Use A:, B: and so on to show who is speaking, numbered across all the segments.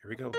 A: Here we go.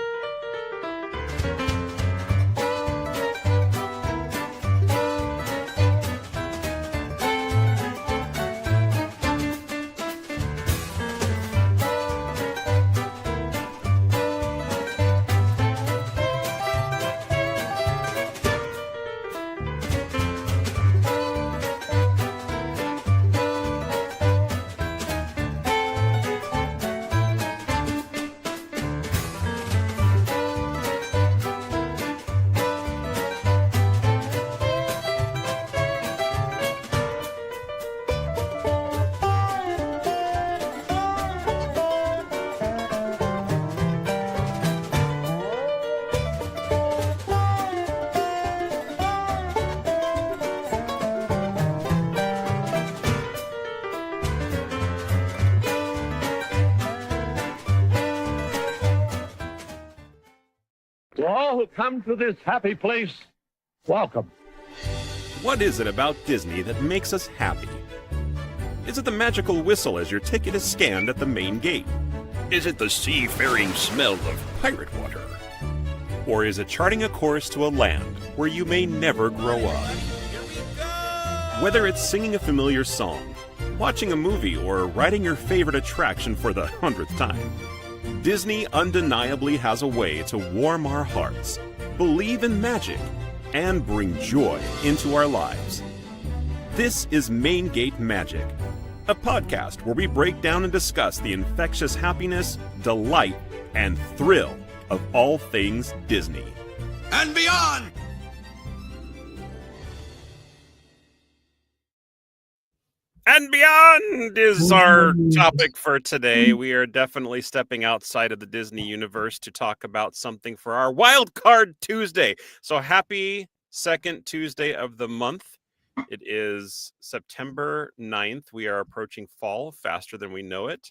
B: To all who come to this happy place, welcome.
A: What is it about Disney that makes us happy? Is it the magical whistle as your ticket is scanned at the main gate? Is it the seafaring smell of pirate water? Or is it charting a course to a land where you may never grow up? Whether it's singing a familiar song, watching a movie, or riding your favorite attraction for the 100th time, Disney undeniably has a way to warm our hearts, believe in magic, and bring joy into our lives. This is Main Gate Magic, a podcast where we break down and discuss the infectious happiness, delight, and thrill of all things Disney.
C: And beyond!
A: And beyond is our topic for today. We are definitely stepping outside of the Disney universe to talk about something for our Wild Card Tuesday. So happy second Tuesday of the month. It is September 9th. We are approaching fall faster than we know it.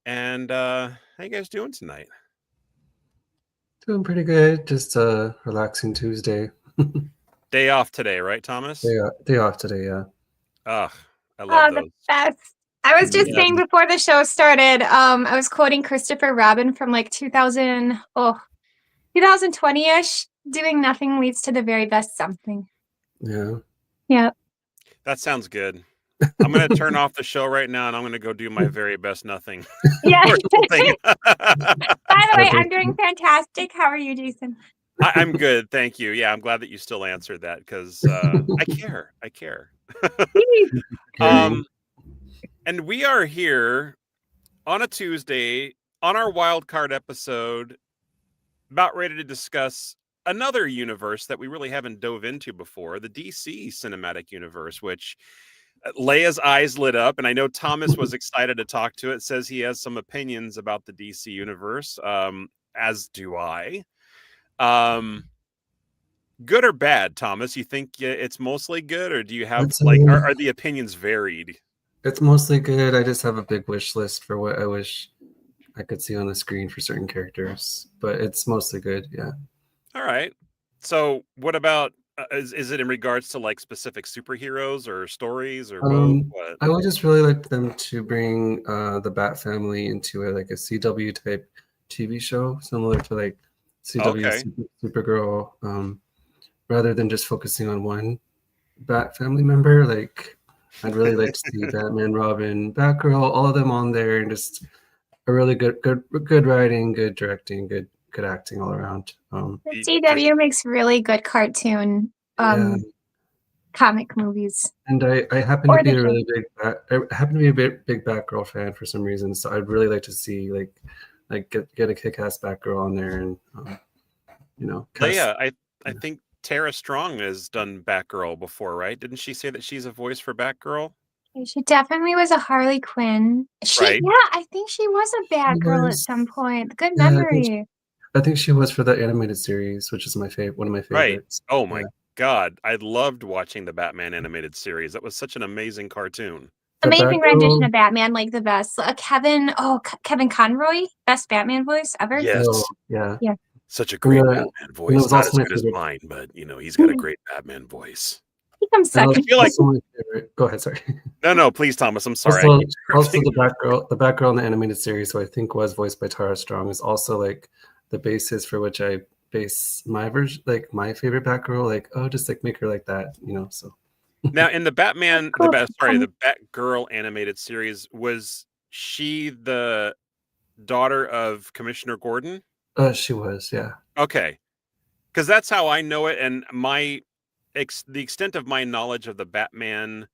A: And how you guys doing tonight?
D: Doing pretty good. Just a relaxing Tuesday.
A: Day off today, right, Thomas?
D: Day off today, yeah.
A: Ugh. I love those.
E: The best. I was just saying before the show started, I was quoting Christopher Robin from like 2020-ish. Doing nothing leads to the very best something.
D: Yeah.
E: Yeah.
A: That sounds good. I'm going to turn off the show right now and I'm going to go do my very best nothing.
E: Yeah.
A: By
E: the way, I'm doing fantastic. How are you, Jason?
A: I'm good. Thank you. Yeah, I'm glad that you still answered that because I care. And we are here on a Tuesday on our wild card episode, about ready to discuss another universe that we really haven't dove into before, the DC cinematic universe, which Leia's eyes lit up, and I know Thomas was excited to talk to it. Says he has some opinions about the DC universe, as do I. Good or bad, Thomas? You think it's mostly good, or do you have are the opinions varied?
D: It's mostly good. I just have a big wish list for what I wish I could see on the screen for certain characters, but it's mostly good. Yeah.
A: All right. So, what about is it in regards to like specific superheroes or stories or both? What?
D: I would just really like them to bring the Bat family into a CW type TV show, similar to like CW Supergirl. Rather than just focusing on one Bat family member, like I'd really like to see Batman, Robin, Batgirl, all of them on there, and just a really good writing, good directing, good acting all around.
E: The CW makes really good cartoon comic movies.
D: And I happen to be a really big big Batgirl fan for some reason, so I'd really like to see like get a kick-ass Batgirl on there, and
A: Leia, I think Tara Strong has done Batgirl before, right? Didn't she say that she's a voice for Batgirl?
E: She definitely was a Harley Quinn.
A: Right?
E: Yeah, I think she was a Batgirl at some point. Good memory.
D: I think she was for the animated series, which is one of my favorites.
A: Right. Oh my God. I loved watching the Batman animated series. That was such an amazing cartoon.
E: Amazing rendition of Batman, like the best. Kevin Conroy, best Batman voice ever.
A: Yes.
E: Yeah.
A: Such a great Batman voice. Not as good as mine, but he's got a great Batman voice.
E: He comes second.
A: I feel like...
D: Go ahead, sorry.
A: No, please, Thomas. I'm sorry.
D: Also the Batgirl in the animated series, who I think was voiced by Tara Strong, is also like the basis for which I base my version, like my favorite Batgirl. Like, oh, just like make her like that, you know. So
A: Now, in the
E: Cool.
A: the Batgirl animated series, was she the daughter of Commissioner Gordon?
D: she was, yeah.
A: Okay, because that's how I know it, and the extent of my knowledge of the Batman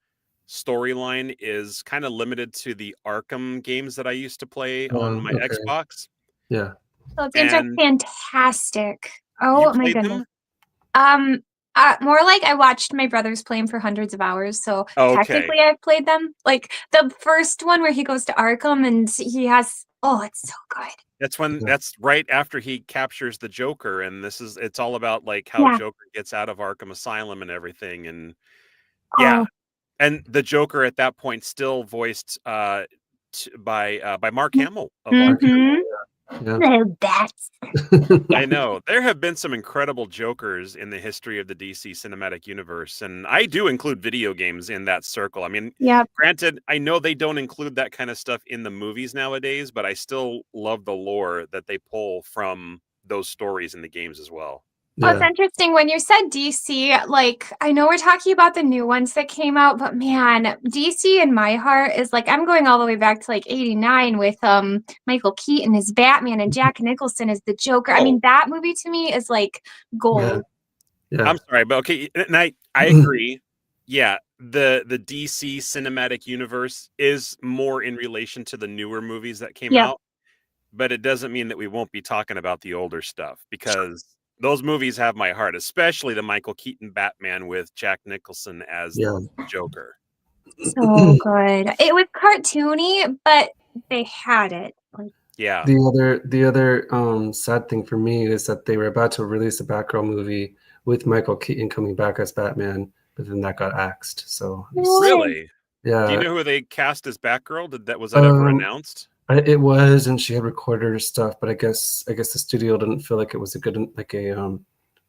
A: storyline is kind of limited to the Arkham games that I used to play on my
D: Okay,
A: Xbox.
D: yeah.
E: Those games are
A: And
E: fantastic.
A: you
E: Oh my
A: played
E: goodness.
A: them?
E: More like I watched my brothers play them for hundreds of hours, so
A: Okay.
E: technically I've played them. Like the first one where he goes to Arkham and he has, oh, it's so good.
A: That's right after he captures the Joker, and it's all about like how
E: Yeah.
A: Joker gets out of Arkham Asylum and everything, and yeah.
E: Oh,
A: And the Joker at that point still voiced by Mark Hamill of all people.
E: mm-hmm.
D: Yeah.
E: Little bats.
A: I know. There have been some incredible Jokers in the history of the DC cinematic universe, and I do include video games in that circle. I mean,
E: Yep.
A: granted, I know they don't include that kind of stuff in the movies nowadays, but I still love the lore that they pull from those stories in the games as well.
E: Well, it's
D: Yeah.
E: interesting when you said DC, like I know we're talking about the new ones that came out, but man, DC in my heart is like I'm going all the way back to like 89 with Michael Keaton as Batman and Jack Nicholson as the Joker. I mean, that movie to me is like gold.
D: Yeah.
A: I'm sorry, but okay, and I agree. Yeah, the DC cinematic universe is more in relation to the newer movies that came
E: Yep.
A: out, but it doesn't mean that we won't be talking about the older stuff, because those movies have my heart, especially the Michael Keaton Batman with Jack Nicholson as the Joker.
E: So good. It was cartoony, but they had it. Like,
A: Yeah.
D: The other sad thing for me is that they were about to release a Batgirl movie with Michael Keaton coming back as Batman, but then that got axed. So
A: Really?
D: yeah.
A: Do you know who they cast as Batgirl? Was that ever announced?
D: It was, and she had recorded her stuff, but I guess the studio didn't feel like it was a good, like a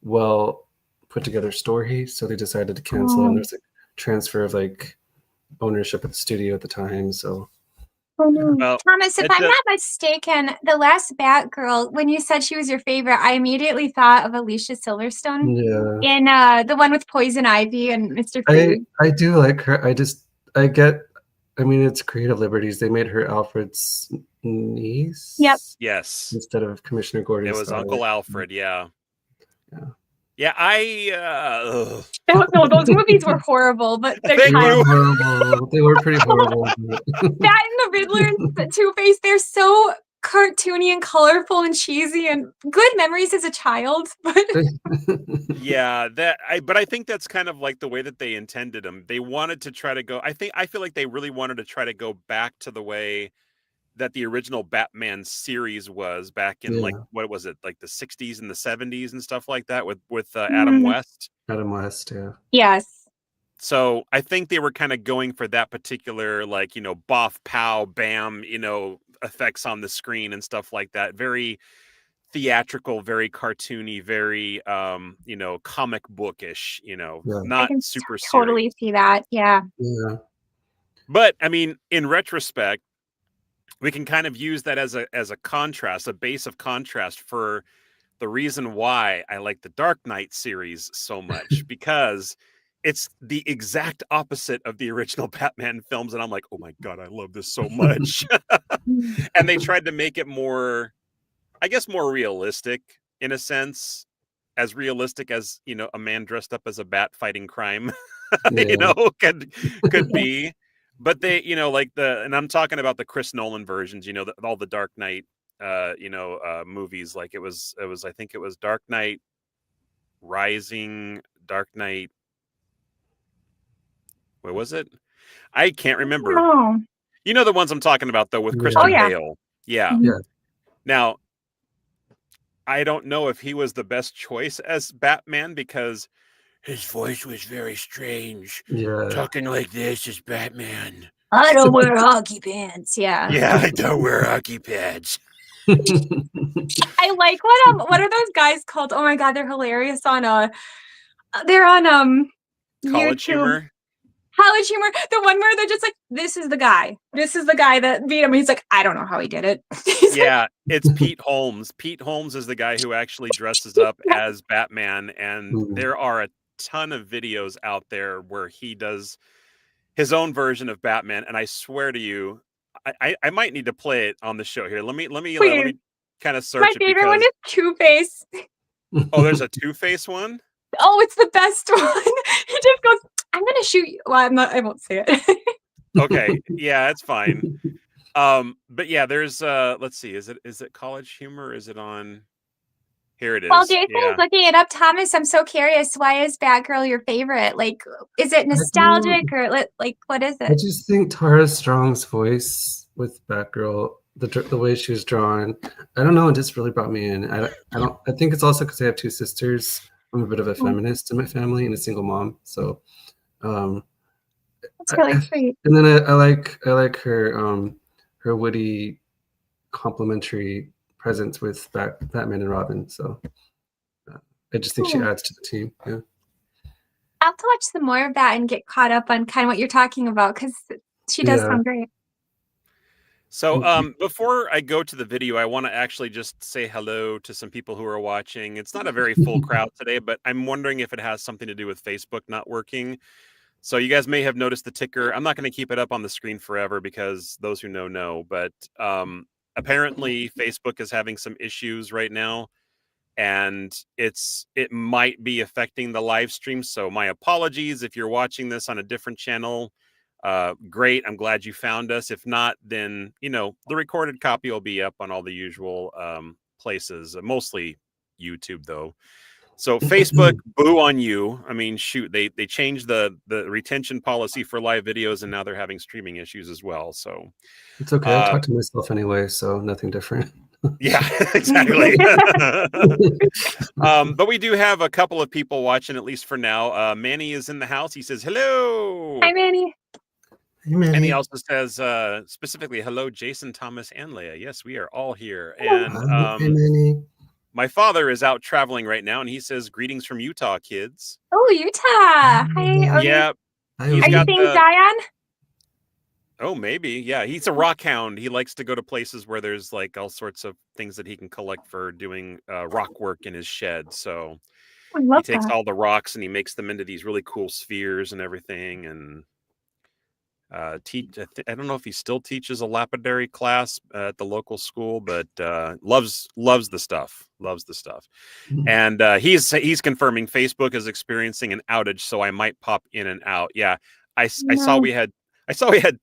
D: well put together story, so they decided to cancel. And there's a transfer of like ownership at the studio at the time. So
A: Well,
E: Thomas, if I'm not mistaken, the last Batgirl, when you said she was your favorite, I immediately thought of Alicia Silverstone in the one with Poison Ivy and Mr. Freeze.
D: I do like her. I mean, it's creative liberties. They made her Alfred's niece.
E: Yep.
A: Yes.
D: Instead of Commissioner Gordon.
A: It was Uncle Alfred. Yeah.
D: Yeah.
E: No, those movies were horrible, but they're
D: horrible. They were pretty horrible.
E: That and the Riddler and Two-Face, they're so cartoony and colorful and cheesy and good memories as a child. But
A: yeah, but I think that's kind of like the way that they intended them. They wanted to try to go. I feel like they really wanted to try to go back to the way that the original Batman series was back in like, what was it, like the 60s and the 70s and stuff like that with Adam West.
D: Adam West, yeah.
E: Yes.
A: So I think they were kind of going for that particular, like, you know, boff, pow, bam, you know, effects on the screen and stuff like that. Very theatrical, very cartoony, very you know, comic bookish, you know, not super serious.
E: Totally see that. Yeah.
A: But I mean, in retrospect, we can kind of use that as a contrast, a base of contrast for the reason why I like the Dark Knight series so much, because it's the exact opposite of the original Batman films. And I'm like, oh my God, I love this so much. And they tried to make it more, I guess, more realistic in a sense, as realistic as, you know, a man dressed up as a bat fighting crime, you know, could be. But they, you know, like and I'm talking about the Chris Nolan versions, you know, all the Dark Knight, you know, movies. Like it was, I think it was Dark Knight Rising, Dark Knight. What was it? I can't remember.
E: Oh.
A: You know the ones I'm talking about, though, with Christian Bale. Yeah. Now, I don't know if he was the best choice as Batman because his voice was very strange. Yeah. Talking like this is Batman.
E: I don't wear hockey pants. Yeah.
A: Yeah, I don't wear hockey pads.
E: I like what are those guys called? Oh my God, they're hilarious on they're on
A: College
E: YouTube.
A: Humor.
E: College Humor, the one where they're just like, this is the guy that beat him. He's like, I don't know how he did it.
A: Yeah, it's Pete Holmes. Pete Holmes is the guy who actually dresses up as Batman, and there are a ton of videos out there where he does his own version of Batman, and I swear to you, I might need to play it on the show here. Let me kind of search
E: My
A: it.
E: favorite one is Two-Face.
A: Oh, there's a Two-Face one?
E: Oh, it's the best one. He just goes, I'm gonna shoot you. Well, I won't say it.
A: Okay, yeah, it's fine. But yeah, there's let's see, is it College Humor? Or is it on? Here it is.
E: While Jason's looking it up, Thomas, I'm so curious. Why is Batgirl your favorite? Like, is it nostalgic or like what is it?
D: I just think Tara Strong's voice with Batgirl, the way she was drawn, I don't know, it just really brought me in. I think it's also because I have two sisters. I'm a bit of a feminist in my family and a single mom, so
E: that's really sweet.
D: And then I like her her witty, complimentary presence with Batman and Robin. So I just think she adds to the team. Yeah.
E: I'll have to watch some more of that and get caught up on kind of what you're talking about because she does sound great.
A: So before I go to the video, I want to actually just say hello to some people who are watching. It's not a very full crowd today, but I'm wondering if it has something to do with Facebook not working. So you guys may have noticed the ticker. I'm not going to keep it up on the screen forever because those who know, but apparently Facebook is having some issues right now, and it might be affecting the live stream. So my apologies if you're watching this on a different channel. Great. I'm glad you found us. If not, then, the recorded copy will be up on all the usual places, mostly YouTube though. So Facebook, boo on you. I mean, shoot, they changed the retention policy for live videos, and now they're having streaming issues as well. So
D: it's okay. I talk to myself anyway, so nothing different.
A: Yeah, exactly. But we do have a couple of people watching, at least for now. Manny is in the house. He says, hello.
E: Hi, Manny.
D: Hey, Manny.
A: And he also says specifically, hello, Jason, Thomas, and Leia. Yes, we are all here. And
D: hey, Manny.
A: My father is out traveling right now, and he says, greetings from Utah, kids.
E: Oh, Utah. Hi.
A: Yeah.
E: Are you seeing Zion?
A: Oh, maybe. Yeah, he's a rock hound. He likes to go to places where there's like all sorts of things that he can collect for doing rock work in his shed. So he takes all the rocks and he makes them into these really cool spheres and everything. And I don't know if he still teaches a lapidary class at the local school, but loves the stuff. Loves the stuff. And he's confirming Facebook is experiencing an outage, so I might pop in and out. Yeah, I saw we had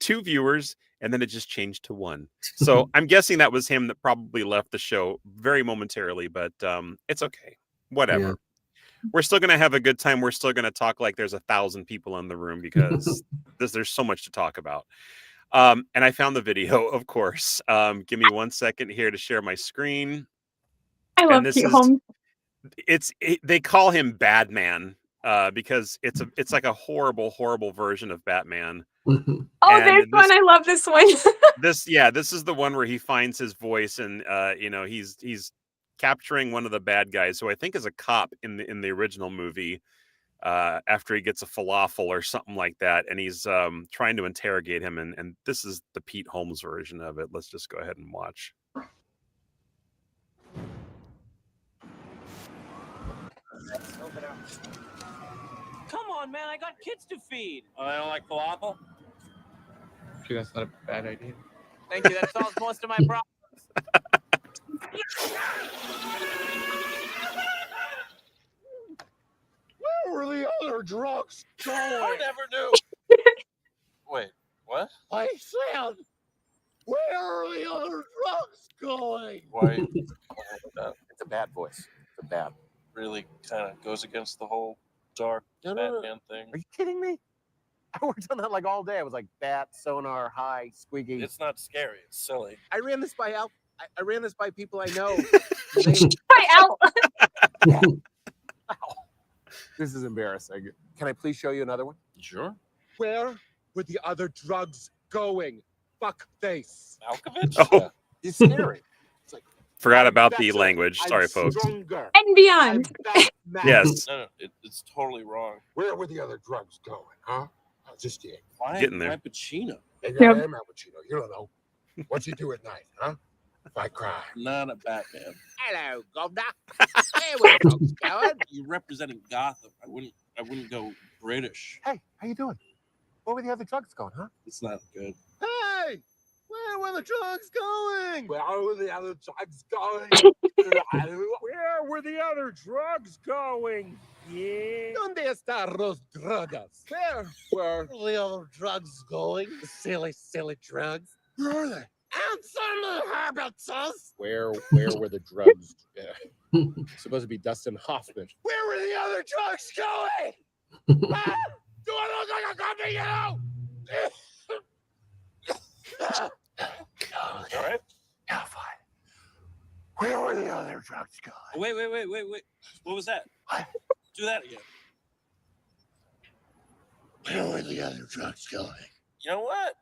A: 2 viewers, and then it just changed to 1. So I'm guessing that was him that probably left the show very momentarily, but it's okay. Whatever. Yeah. We're still going to have a good time. We're still going to talk like there's 1,000 people in the room because there's so much to talk about. And I found the video, of course. Give me 1 second here to share my screen.
E: I love Pete Holmes.
A: They call him Badman because it's like a horrible version of Batman.
E: Oh, this one. I love this one.
A: This is the one where he finds his voice, and he's capturing one of the bad guys, who I think is a cop in the original movie, after he gets a falafel or something like that, and he's trying to interrogate him, and this is the Pete Holmes version of it. Let's just go ahead and watch.
F: Come on, man, I got kids to feed. Oh, I don't like falafel?
G: Sure, that's not a bad idea.
F: Thank you, that solves most of my problems.
C: Where were the other drugs going?
F: I never knew. Wait, what?
C: I said, where are the other drugs going?
F: Why? It's a bad voice. It's a bad. Really kind of goes against the whole dark Batman thing.
H: Are you kidding me? I worked on that like all day. I was like bat, sonar, high, squeaky.
F: It's not scary. It's silly.
H: I ran this by Al. I ran this by people I know.
E: By Al.
H: This is embarrassing. Can I please show you another one?
F: Sure.
H: Where were the other drugs going? Fuck face.
F: Malkovich?
A: Oh.
H: It's scary. It's like,
A: forgot about the language. Sorry, folks.
H: Stronger.
E: And beyond.
A: Yes.
F: No, it's totally wrong.
C: Where were the other drugs going, huh? I just did.
F: Why
A: Getting there.
F: Why Pacino?
C: Maybe I am Al Pacino. You don't know. What you do at night, huh? If I cry.
F: Not a Batman.
H: Hello, Governor. Hey, where the folks going?
F: You're representing Gotham. I wouldn't go British.
H: Hey, how you doing? Where were the other drugs going, huh?
F: It's not good.
C: Hey! Where were the drugs going? Where were the other drugs going?
B: Where were the other drugs going? Yeah.
C: ¿Dónde están los drogas? Where were the other drugs going?
H: The silly drugs.
C: Where are they? Answer me, Herbertus!
H: Where were the drugs? Supposed to be Dustin Hoffman.
C: Where were the other drugs going? Ah, do I look like a copy,
F: All right.
C: Yeah, fine. Where were the other drugs going?
F: Wait. What was that?
C: What?
F: Do that again.
C: Where were the other drugs going?
F: You know what?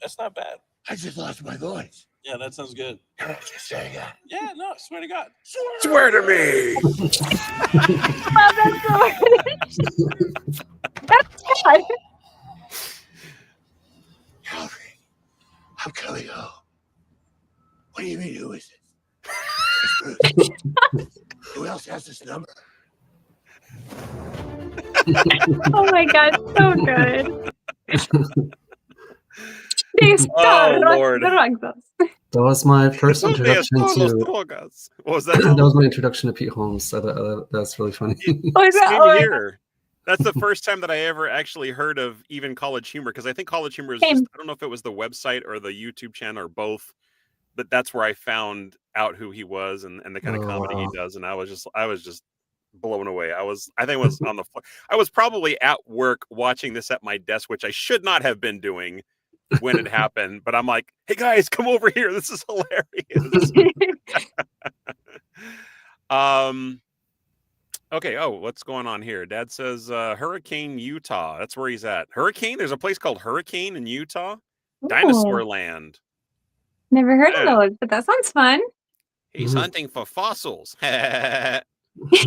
F: That's not bad.
C: I just lost my voice.
F: Yeah, that sounds good.
C: Can I just say that?
F: Yeah, no, I swear to God.
C: Swear to me!
E: Wow, that's so That's good.
C: Calvin, I'm coming home. What do you mean, who is it? Who else has this number?
E: Oh my god, so good.
A: Oh, Lord.
D: That was my first introduction to.
A: What was that?
D: That was my introduction to Pete Holmes. That's really funny.
A: Same here. That's the first time that I ever actually heard of even College Humor, because I think College Humor is just, I don't know if it was the website or the YouTube channel or both, but that's where I found out who he was and the kind of comedy he does, and I was just blown away. I think I was on the floor. I was probably at work watching this at my desk, which I should not have been doing when it happened, but I'm like, hey guys, come over here. This is hilarious. Okay. Oh, what's going on here? Dad says Hurricane, Utah. That's where he's at. Hurricane? There's a place called Hurricane in Utah?
E: Ooh.
A: Dinosaur Land.
E: Never heard of those, but that sounds fun.
A: He's hunting for fossils. He's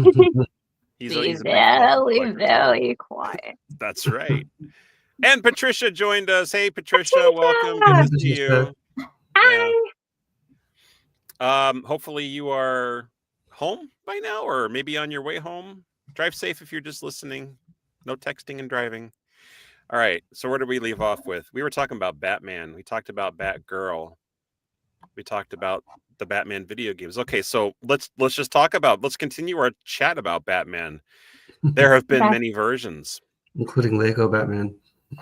E: very quiet.
A: That's right. And Patricia joined us. Hey, Patricia, welcome. Good to see you.
E: Hi.
A: Yeah. Hopefully you are home by now, or maybe on your way home. Drive safe if you're just listening. No texting and driving. All right. So where did we leave off with? We were talking about Batman. We talked about Batgirl. We talked about the Batman video games. Okay, so let's continue our chat about Batman. There have been many versions,
D: including Lego Batman.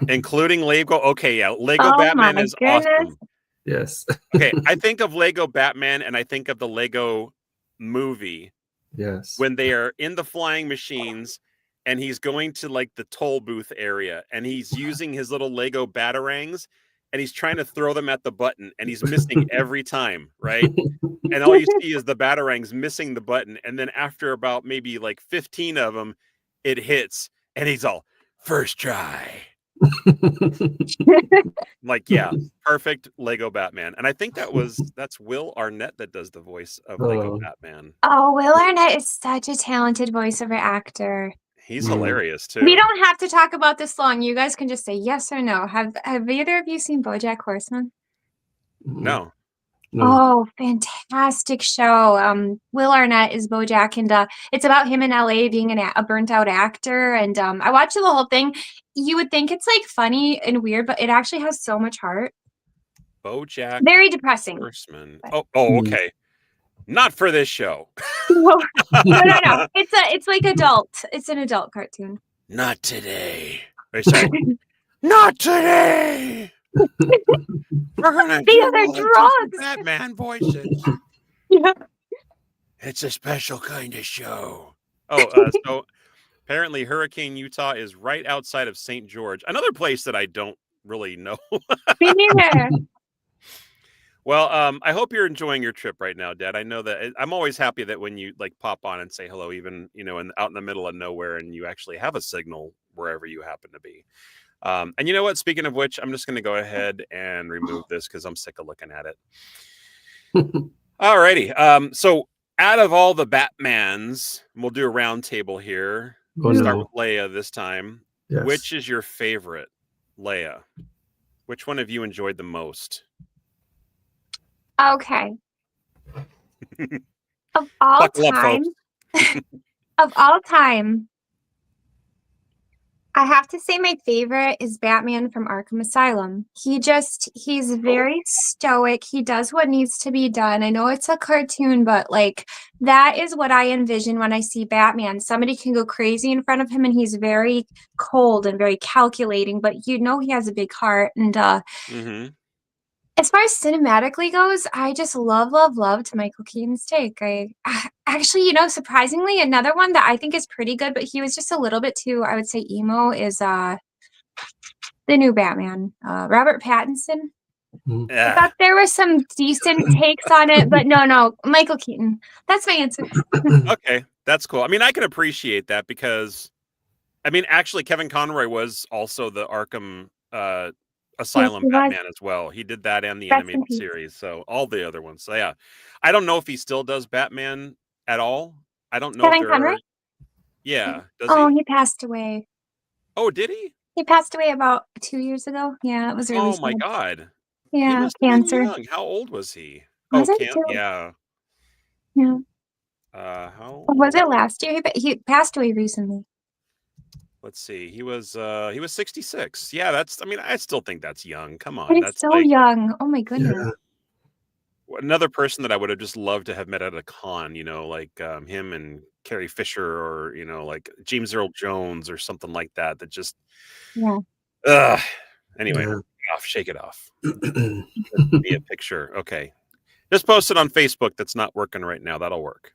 A: Including Lego. Okay, yeah, Lego Batman is awesome.
D: Yes.
A: Okay, I think of Lego Batman and I think of the Lego movie.
D: Yes.
A: When they are in the flying machines and he's going to like the toll booth area and he's using his little Lego batarangs and he's trying to throw them at the button and he's missing every time, right? And all you see is the batarangs missing the button. And then after about maybe like 15 of them, it hits and he's all, first try. Like, yeah, perfect Lego Batman. And I think that's Will Arnett that does the voice of Lego Batman.
E: Oh, Will Arnett is such a talented voiceover actor.
A: He's hilarious too.
E: We don't have to talk about this long. You guys can just say yes or no. Have either of you seen BoJack Horseman?
A: No.
E: Oh, fantastic show. Will Arnett is BoJack, and it's about him in LA being a burnt out actor. And I watched the whole thing. You would think it's like funny and weird, but it actually has so much heart.
A: BoJack.
E: Very depressing.
A: Horseman. Oh, okay. Not for this show.
E: No. It's like adult. It's an adult cartoon.
A: Not today. Not today. We're gonna
E: the other drugs.
A: Batman voices.
E: Yeah.
A: It's a special kind of show. Oh, so apparently Hurricane, Utah is right outside of St. George. Another place that I don't really know.
E: Me neither.
A: Well, I hope you're enjoying your trip right now, Dad. I know that I'm always happy that when you like pop on and say hello, even, out in the middle of nowhere and you actually have a signal wherever you happen to be. And you know what? Speaking of which, I'm just going to go ahead and remove this because I'm sick of looking at it. All righty. So out of all the Batmans, we'll do a round table here. We'll start with Leia this time.
D: Yes.
A: Which is your favorite, Leia? Which one have you enjoyed the most?
E: Okay. Of all
A: Buckle up,
E: time,
A: folks.
E: of all time, I have to say my favorite is Batman from Arkham Asylum. He's very stoic. He does what needs to be done. I know it's a cartoon, but like that is what I envision when I see Batman. Somebody can go crazy in front of him and he's very cold and very calculating, but you know he has a big heart. And
A: Mm-hmm.
E: as far as cinematically goes, I just loved Michael Keaton's take. I actually, surprisingly, another one that I think is pretty good, but he was just a little bit too, I would say, emo is the new Batman, Robert Pattinson. I thought there were some decent takes on it, but no, Michael Keaton. That's my answer.
A: Okay, that's cool. I mean, I can appreciate that because, I mean, actually, Kevin Conroy was also the Arkham Asylum
E: he was.
A: Batman as well. He did that and the
E: Rest in
A: animated
E: peace.
A: series, so all the other ones. So yeah, I don't know if he still does Batman at all. I don't know if
E: Kevin
A: there
E: Conroy?
A: are. Yeah, does
E: Oh,
A: he?
E: he passed away.
A: Oh, did he?
E: He passed away about 2 years ago. Yeah, it was really
A: Oh my
E: sad.
A: God, he
E: Yeah,
A: must have been
E: cancer.
A: young. How old was he?
E: Was
A: Oh,
E: it
A: can't.
E: too?
A: Yeah.
E: Yeah.
A: How
E: Or was
A: old?
E: it last year? He passed away recently.
A: Let's see. He was 66. Yeah, that's. I mean, I still think that's young. Come
E: But
A: on,
E: he's
A: that's
E: so
A: like
E: young. Oh my goodness.
A: another person that I would have just loved to have met at a con. Like him and Carrie Fisher, or like James Earl Jones or something like that. That just.
E: Yeah.
A: Anyway,
D: Yeah.
A: shake it off. Be a picture. Okay, just post it on Facebook. That's not working right now. That'll work.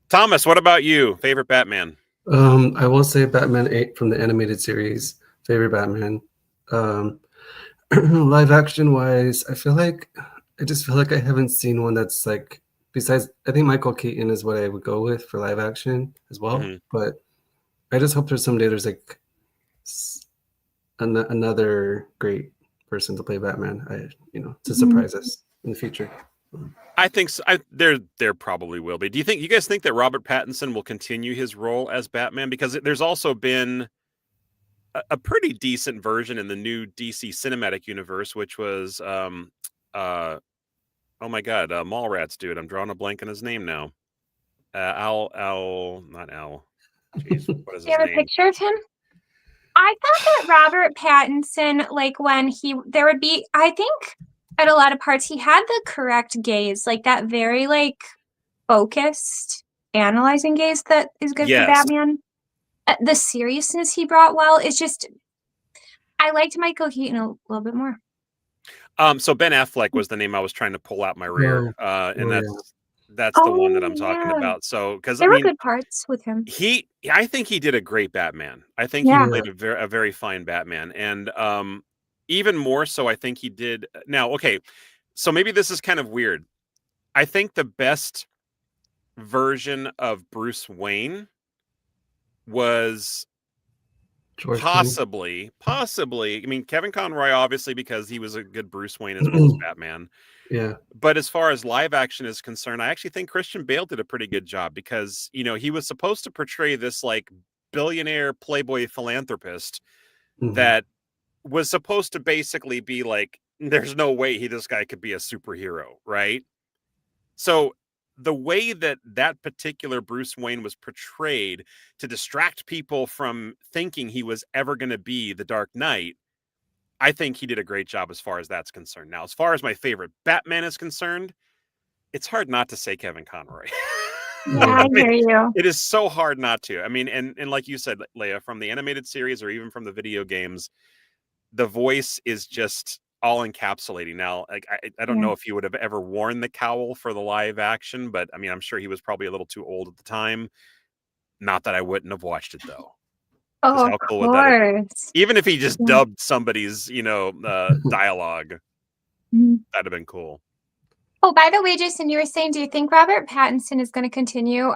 A: Thomas, what about you? Favorite Batman?
D: I will say Batman 8 from the animated series. Favorite Batman. Live action wise, I just feel like I haven't seen one that's like, besides, I think Michael Keaton is what I would go with for live action as well.
A: Mhm.
D: But I just hope someday there's like another great person to play Batman. To surprise us in the future.
A: I think so. There probably will be. Do you guys think that Robert Pattinson will continue his role as Batman? Because there's also been a pretty decent version in the new DC cinematic universe, which was oh my God, Mallrats dude. I'm drawing a blank on his name now. Not Al. Jeez, what is
E: Do you
A: his
E: have a
A: name?
E: picture of him? I thought that Robert Pattinson, like when there would be, I think at a lot of parts, he had the correct gaze, like that very like focused, analyzing gaze that is good for
A: Yes.
E: Batman. The seriousness he brought, it's just, I liked Michael Keaton a little bit more.
A: So Ben Affleck was the name I was trying to pull out my rear, and that's the one that I'm talking about. So because
E: there were good parts with him.
A: I think he did a great Batman. I think he played a very fine Batman, and even more so, I think he did. Now, okay, so maybe this is kind of weird. I think the best version of Bruce Wayne was possibly. I mean, Kevin Conroy, obviously, because he was a good Bruce Wayne as well as Batman.
D: Yeah.
A: But as far as live action is concerned, I actually think Christian Bale did a pretty good job because, he was supposed to portray this like billionaire playboy philanthropist that was supposed to basically be like, there's no way this guy could be a superhero, right? So the way that particular Bruce Wayne was portrayed to distract people from thinking he was ever going to be the Dark Knight, I think he did a great job as far as that's concerned. Now, as far as my favorite Batman is concerned, it's hard not to say Kevin Conroy.
E: I hear you.
A: It is so hard not to. I mean, and like you said, Leia, from the animated series or even from the video games, the voice is just all encapsulating. Now, like I don't know if he would have ever worn the cowl for the live action, but I mean, I'm sure he was probably a little too old at the time. Not that I wouldn't have watched it though.
E: Oh,
A: how cool
E: of
A: would that have been?
E: course.
A: Even if he just dubbed somebody's, dialogue, that'd have been cool.
E: Oh, by the way, Jason, you were saying, do you think Robert Pattinson is going to continue?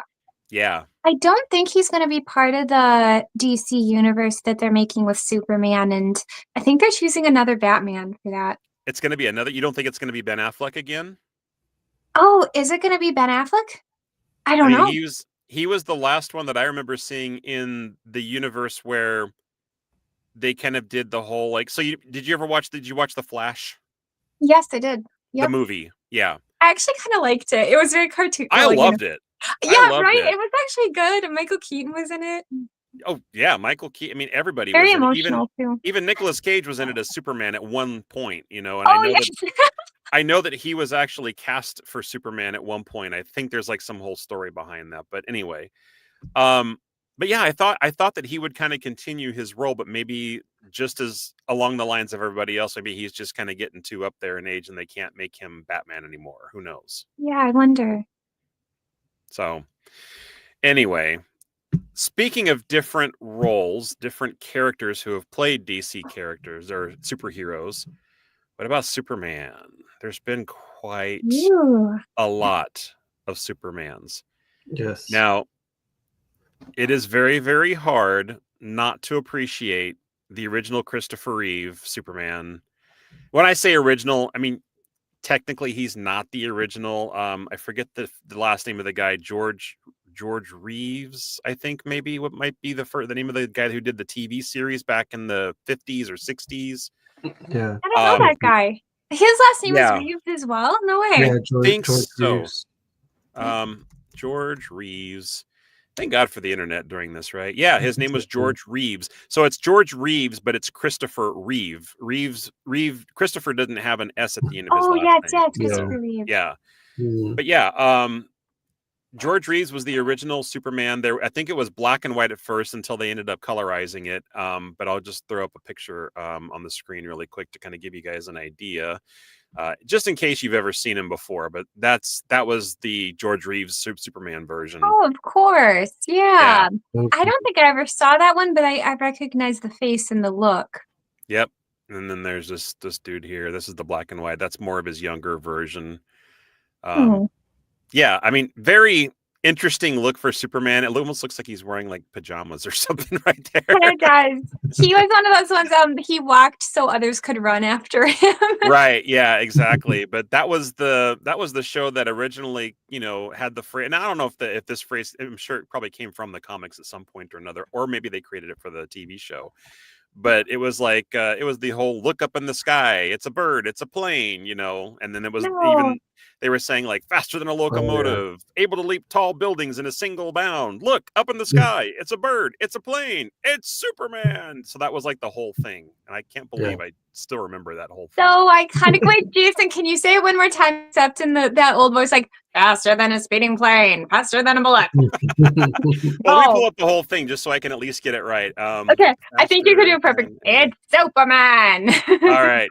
A: Yeah.
E: I don't think he's going to be part of the DC universe that they're making with Superman, and I think they're choosing another Batman for that.
A: It's going to be another. You don't think it's going to be Ben Affleck again?
E: Oh, is it going to be Ben Affleck? I don't know.
A: he was the last one that I remember seeing in the universe where they kind of did the whole like. So did you watch The Flash?
E: Yes, I did.
A: The
E: Yep.
A: movie, yeah.
E: I actually kind of liked it. It was very cartoon.
A: I loved it.
E: Yeah, right. It was actually good. Michael Keaton was in it.
A: Oh yeah, Michael Keaton. I mean, everybody
E: Very
A: was in it.
E: emotional too.
A: Even Nicolas Cage was in it as Superman at one point, you know. And
E: Oh yes.
A: I know that he was actually cast for Superman at one point. I think there's like some whole story behind that. But anyway, but yeah, I thought that he would kind of continue his role, but maybe just as along the lines of everybody else, maybe he's just kind of getting too up there in age and they can't make him Batman anymore. Who knows?
E: Yeah, I wonder.
A: So anyway, speaking of different roles, different characters who have played DC characters or superheroes, what about Superman? There's been quite a lot of Supermans.
D: Yes.
A: Now, it is very, very hard not to appreciate the original Christopher Reeve Superman. When I say original, I mean, technically he's not the original. I forget the last name of the guy, George Reeves, I think maybe what might be the name of the guy who did the TV series back in the 50s or 60s.
D: Yeah.
E: I don't know that guy. His last name
A: yeah.
E: was Reeves as well? No way.
D: Yeah,
A: George so.
D: Reeves.
A: George Reeves. Thank God for the internet during this, right? Yeah, his name was George Reeves. So it's George Reeves, but it's Christopher Reeve. Reeve. Christopher doesn't have an S at the end of his last name.
E: Yes, Christopher Reeve.
A: Yeah.
D: Mm.
A: But yeah, George Reeves was the original Superman. I think it was black and white at first until they ended up colorizing it. But I'll just throw up a picture on the screen really quick to kind of give you guys an idea. Just in case you've ever seen him before, but that was the George Reeves Superman version.
E: Oh, of course. Yeah. I don't think I ever saw that one, but I recognize the face and the look.
A: Yep. And then there's this dude here. This is the black and white. That's more of his younger version. Yeah, I mean, very interesting look for Superman. It almost looks like he's wearing like pajamas or something right there.
E: It does. He was one of those ones. He walked so others could run after him.
A: Right. Yeah. Exactly. But that was the show that originally, had the phrase. And I don't know if this phrase. I'm sure it probably came from the comics at some point or another, or maybe they created it for the TV show. But it was like it was the whole look up in the sky. It's a bird. It's a plane. And then it was even. They were saying like faster than a locomotive, able to leap tall buildings in a single bound. Look up in the sky. It's a bird. It's a plane. It's Superman. So that was like the whole thing. And I can't believe I still remember that whole thing.
E: So I kind of wait, Jason, can you say it one more time except in that old voice, like faster than a speeding plane, faster than a bullet?
A: Well, let me pull up the whole thing just so I can at least get it right.
E: Okay. I think you could do it perfect. It's Superman.
A: All right.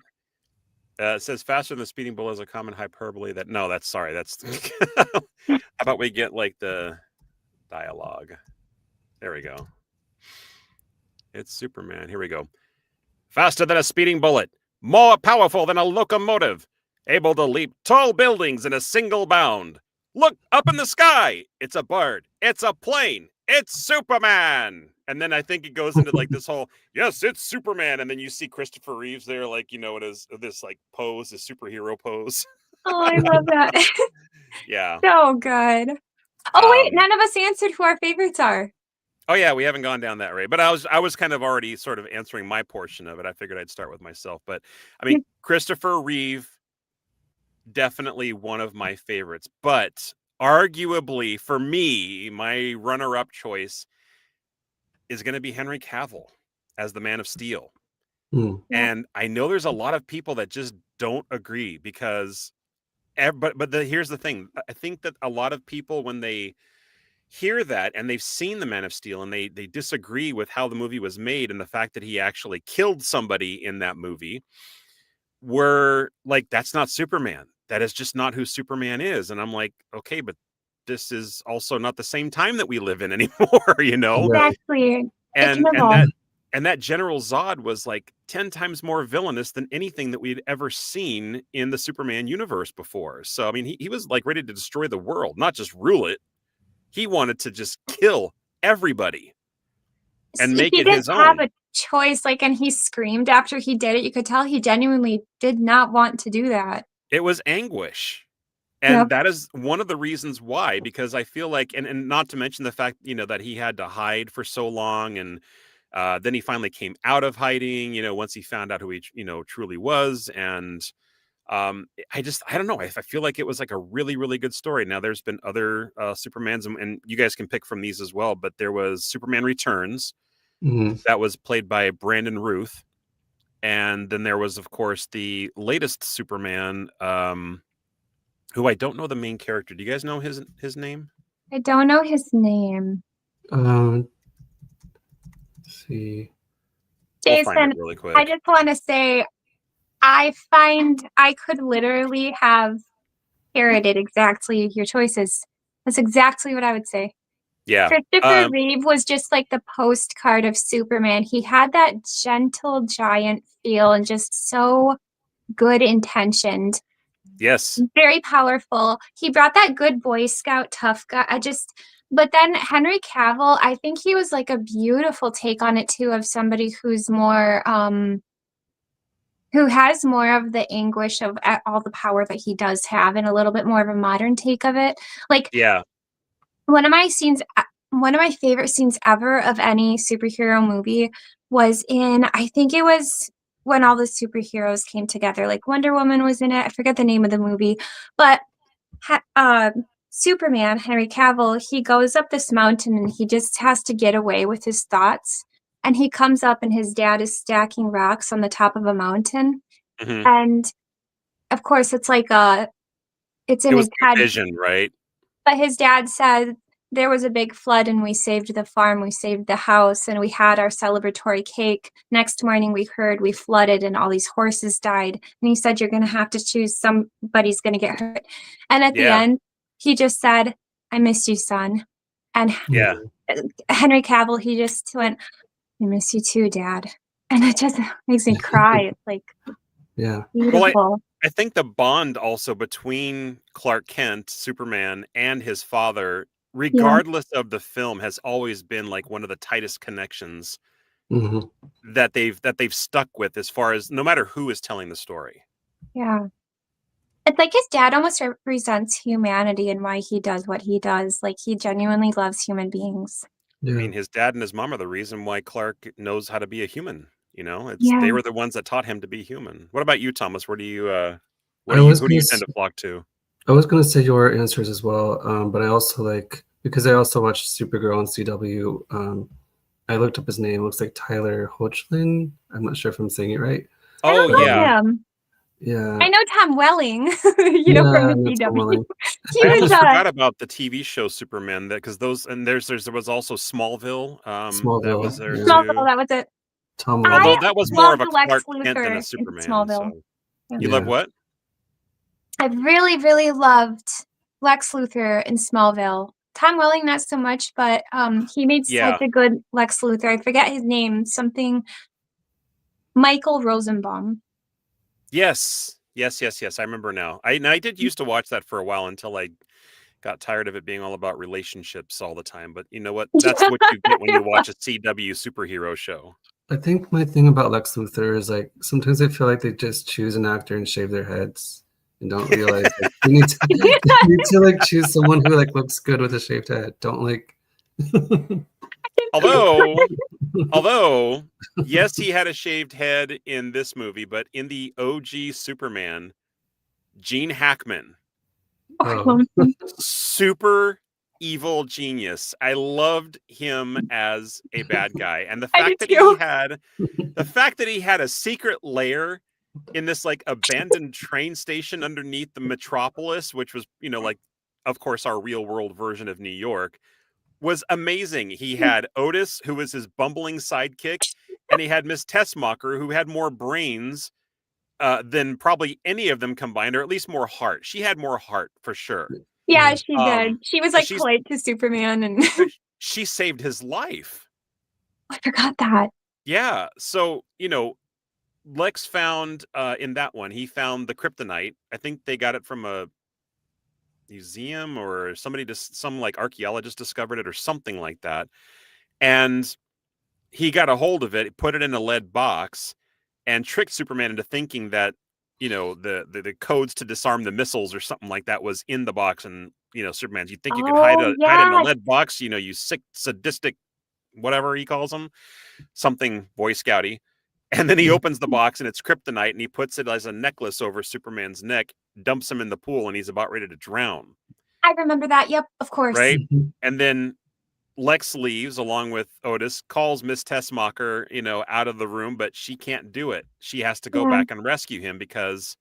A: It says faster than the speeding bullet is a common hyperbole. That's how about we get like the dialogue? There we go. It's Superman. Here we go. Faster than a speeding bullet, more powerful than a locomotive, able to leap tall buildings in a single bound. Look up in the sky. It's a bird. It's a plane. It's Superman. And then I think it goes into like this whole, yes, it's Superman. And then you see Christopher Reeves there, like, in this like pose, this superhero pose.
E: Oh, I love that.
A: Yeah.
E: So good. Oh, wait, none of us answered who our favorites are.
A: Oh, yeah, we haven't gone down that way. But I was kind of already sort of answering my portion of it. I figured I'd start with myself. But I mean, Christopher Reeve, definitely one of my favorites. But arguably for me, my runner-up choice is going to be Henry Cavill as the Man of Steel. And I know there's a lot of people that just don't agree because, here's the thing. I think that a lot of people, when they hear that and they've seen the Man of Steel and they disagree with how the movie was made and the fact that he actually killed somebody in that movie, were like, that's not Superman. That is just not who Superman is. And I'm like, okay, but this is also not the same time that we live in anymore,
E: Exactly.
A: And that General Zod was like 10 times more villainous than anything that we'd ever seen in the Superman universe before. So, I mean, he was like ready to destroy the world, not just rule it. He wanted to just kill everybody and make it his own.
E: He didn't have a choice, and he screamed after he did it. You could tell he genuinely did not want to do that.
A: It was anguish. And that is one of the reasons why, because I feel like, and not to mention the fact, that he had to hide for so long, and then he finally came out of hiding, once he found out who he, truly was. And I don't know. I feel like it was like a really, really good story. Now, there's been other Supermans, and you guys can pick from these as well, but there was Superman Returns that was played by Brandon Ruth. And then there was, of course, the latest Superman, who I don't know the main character. Do you guys know his name?
E: I don't know his name.
D: Let's see.
A: We'll find
E: Jason,
A: it really quick.
E: I just want to say, I find I could literally have parroted exactly your choices. That's exactly what I would say.
A: Yeah.
E: Christopher Reeve was just like the postcard of Superman. He had that gentle giant feel and just so good intentioned.
A: Yes.
E: Very powerful. He brought that good Boy Scout tough guy. But then Henry Cavill, I think he was like a beautiful take on it too, of somebody who's more, who has more of the anguish of all the power that he does have, and a little bit more of a modern take of it. Like,
A: yeah,
E: one of my favorite scenes ever of any superhero movie was in, I think it was when all the superheroes came together. Like Wonder Woman was in it. I forget the name of the movie, but Superman, Henry Cavill, he goes up this mountain and he just has to get away with his thoughts. And he comes up and his dad is stacking rocks on the top of a mountain.
A: Mm-hmm.
E: And of course, it's like it's in his head.
A: Vision, right?
E: But his dad said, there was a big flood and we saved the farm, we saved the house, and we had our celebratory cake. Next morning we heard we flooded and all these horses died. And he said, you're going to have to choose, somebody's going to get hurt. And at the end, he just said, I miss you, son. And Henry Cavill, he just went, I miss you too, Dad. And it just makes me cry. It's like, beautiful.
A: Well, I think the bond also between Clark Kent, Superman, and his father, regardless of the film, has always been like one of the tightest connections that they've stuck with, as far as no matter who is telling the story.
E: Yeah. It's like his dad almost represents humanity and why he does what he does. Like, he genuinely loves human beings.
A: I mean, his dad and his mom are the reason why Clark knows how to be a human. They were the ones that taught him to be human. What about you, Thomas? Who do you tend to flock to?
D: I was going to say your answers as well, but I also because I also watched Supergirl on CW. I looked up his name. It looks like Tyler Hoechlin. I'm not sure if I'm saying it right.
E: Oh, yeah.
D: Yeah.
E: I know Tom Welling, from the CW.
A: I forgot about the TV show Superman, because there was also Smallville. That was there too.
E: Smallville, that was it.
A: Although that was more of a Clark Kent than a Superman.
E: Smallville.
A: So. You love what?
E: I really, really loved Lex Luthor in Smallville. Tom Welling, not so much, but he made such a good Lex Luthor. I forget his name. Something Michael Rosenbaum.
A: Yes. I remember now. I did used to watch that for a while until I got tired of it being all about relationships all the time. But you know what? That's what you get when you watch a CW superhero show.
D: I think my thing about Lex Luthor is sometimes I feel like they just choose an actor and shave their heads and don't realize you need to choose someone who looks good with a shaved head. Don't
A: Although, yes, he had a shaved head in this movie, but in the OG Superman, Gene Hackman, super evil genius. I loved him as a bad guy, and the fact that he had a secret lair in this abandoned train station underneath the metropolis, which was of course our real world version of New York, was amazing. He had Otis, who was his bumbling sidekick, and he had Miss Tessmacher, who had more brains than probably any of them combined, or at least more heart. She had more heart for sure.
E: Yeah, she did. She was polite to Superman, and
A: she saved his life.
E: I forgot that.
A: Yeah, so Lex found in that one, he found the kryptonite. I think they got it from a museum, or some archaeologist discovered it or something like that, and he got a hold of it, put it in a lead box, and tricked Superman into thinking that the codes to disarm the missiles or something like that was in the box. And Superman, you think you could hide in a lead box? You sick, sadistic, whatever he calls them, something Boy Scouty. And then he opens the box and it's kryptonite, and he puts it as a necklace over Superman's neck, dumps him in the pool, and he's about ready to drown.
E: I remember that. Yep, of course.
A: Right. And then Lex leaves along with Otis, calls Miss Tessmacher, out of the room, but she can't do it. She has to go back and rescue him because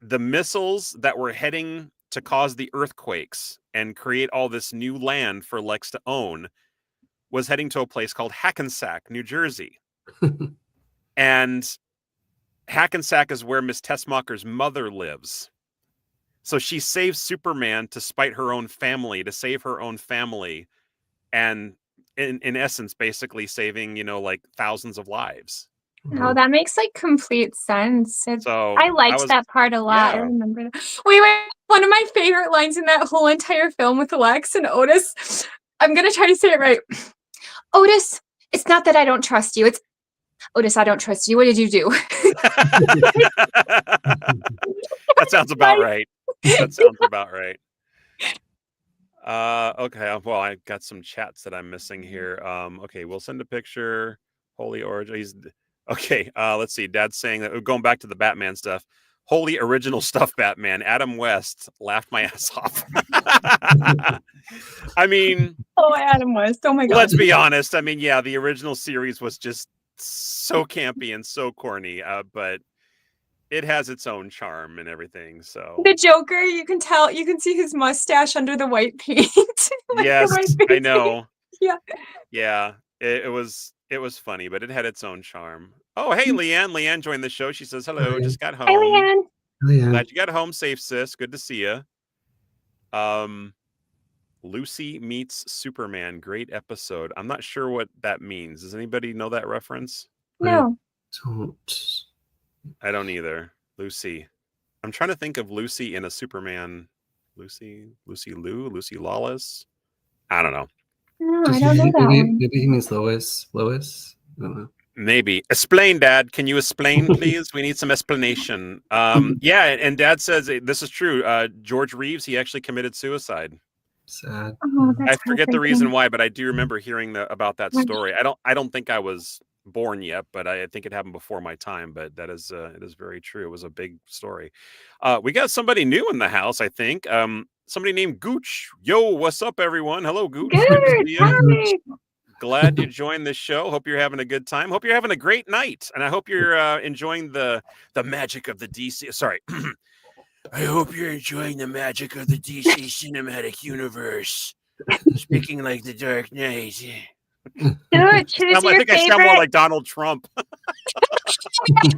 A: the missiles that were heading to cause the earthquakes and create all this new land for Lex to own was heading to a place called Hackensack, New Jersey. And Hackensack is where Miss Tessmacher's mother lives. So she saves Superman to spite her own family, to save her own family. And in essence, basically saving, like thousands of lives.
E: Oh, that makes like complete sense. I liked that part a lot.
A: Yeah.
E: I remember that. Wait. One of my favorite lines in that whole entire film with Lex and Otis. I'm going to try to say it right. Otis, it's not that I don't trust you. It's Otis, I don't trust you. What did you do?
A: That sounds about right. Okay. Well, I got some chats that I'm missing here. Okay, we'll send a picture. Holy origin. Okay. Let's see. Dad's saying that going back to the Batman stuff. Holy original stuff, Batman. Adam West laughed my ass off. I mean,
E: Adam West. Oh my God.
A: Let's be honest. I mean, yeah, the original series was just so campy and so corny, but it has its own charm and everything. So
E: the Joker, you can see his mustache under the white paint.
A: Yes, I know.
E: Yeah.
A: It was funny, but it had its own charm. Oh, hey, Leanne. Leanne joined the show. She says, hello, just got home.
E: Hi, Leanne.
A: Glad you got home safe, sis. Good to see you. Lucy meets Superman. Great episode. I'm not sure what that means. Does anybody know that reference?
E: No.
A: I don't either. Lucy. I'm trying to think of Lucy in a Superman. Lucy Lawless. I don't know.
E: No, I don't know that one.
D: Maybe he means Lois. I don't know.
A: Maybe. Explain, Dad. Can you explain, please? We need some explanation. Yeah, and Dad says this is true. George Reeves, he actually committed suicide.
D: Sad.
E: Oh,
A: I forget the reason why, but I do remember hearing about that story. I don't think I was born yet, but I think it happened before my time. But that is it is very true. It was a big story. We got somebody new in the house, I think. Somebody named Gooch. Yo, what's up, everyone? Hello, Gooch. Good to see you. Glad you joined the show. Hope you're having a good time. Hope you're having a great night, and I hope you're enjoying the magic of the DC. Sorry. I hope you're enjoying the magic of the DC cinematic universe. Speaking like the Dark Knight.
E: Dude, I think
A: I sound more like Donald Trump.
E: Dude,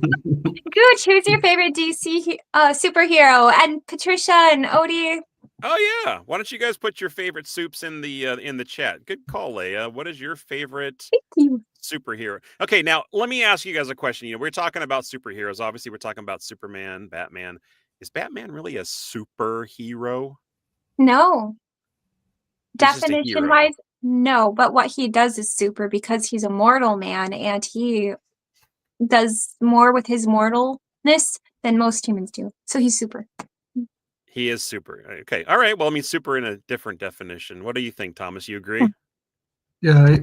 E: who's your favorite DC superhero? And Patricia and Odie.
A: Oh yeah, why don't you guys put your favorite soups in the chat? Good call, Leia. What is your favorite superhero? Okay, now let me ask you guys a question. We're talking about superheroes. Obviously, we're talking about Superman, Batman. Is Batman really a superhero?
E: No.
A: He's
E: Definition-wise, no. But what he does is super because he's a mortal man and he does more with his mortalness than most humans do. So he's super.
A: He is super. Okay. All right. Well, I mean, super in a different definition. What do you think, Thomas? You agree?
D: Yeah,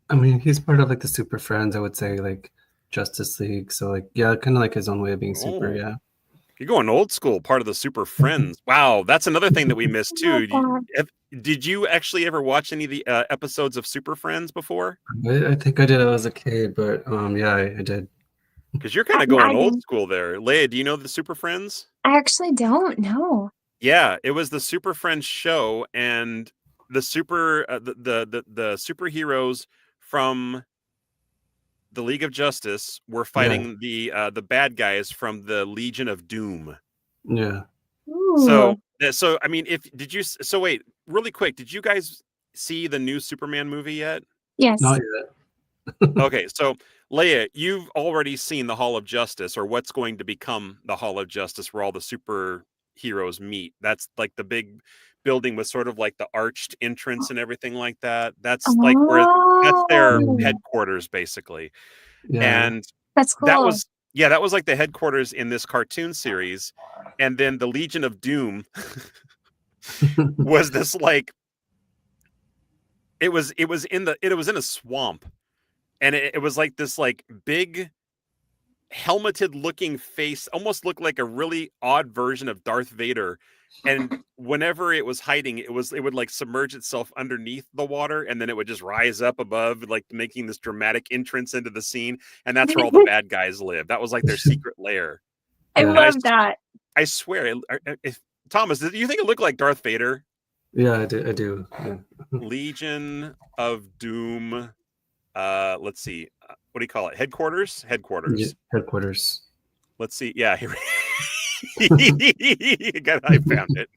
D: I mean, he's part of like the Super Friends, I would say, like Justice League. So like, yeah, kind of like his own way of being super. Yeah.
A: You're going old school, part of the Super Friends. Wow, that's another thing that we missed too. Did you actually ever watch any of the episodes of Super Friends before?
D: I think I did. I was a kid, but yeah, I did.
A: Because you're kind of going old school there. Leia, do you know the Super Friends?
E: I actually don't know.
A: Yeah, it was the Super Friends show, and the the superheroes from the League of Justice were fighting the bad guys from the Legion of Doom.
D: Yeah.
E: Ooh.
A: So I mean, wait, really quick, did you guys see the new Superman movie yet?
E: Yes.
D: Not yet.
A: Okay, so Leia, you've already seen the Hall of Justice, or what's going to become the Hall of Justice, where all the superheroes meet. That's like the big building with sort of like the arched entrance and everything like that. That's like where that's their headquarters, basically.
D: Yeah.
A: And
E: that's cool.
A: Yeah, that was like the headquarters in this cartoon series, and then the Legion of Doom was this like it was in a swamp, and it was like this like big helmeted looking face, almost looked like a really odd version of Darth Vader. And whenever it was hiding, it would like submerge itself underneath the water, and then it would just rise up above, like making this dramatic entrance into the scene. And that's where all the bad guys live. That was like their secret lair.
E: I
A: And
E: love that.
A: I swear, if Thomas, do you think it looked like Darth Vader?
D: Yeah, I do. Yeah.
A: Legion of Doom. Let's see. What do you call it? Headquarters.
D: Yeah, headquarters.
A: Let's see. Yeah, here. I found it.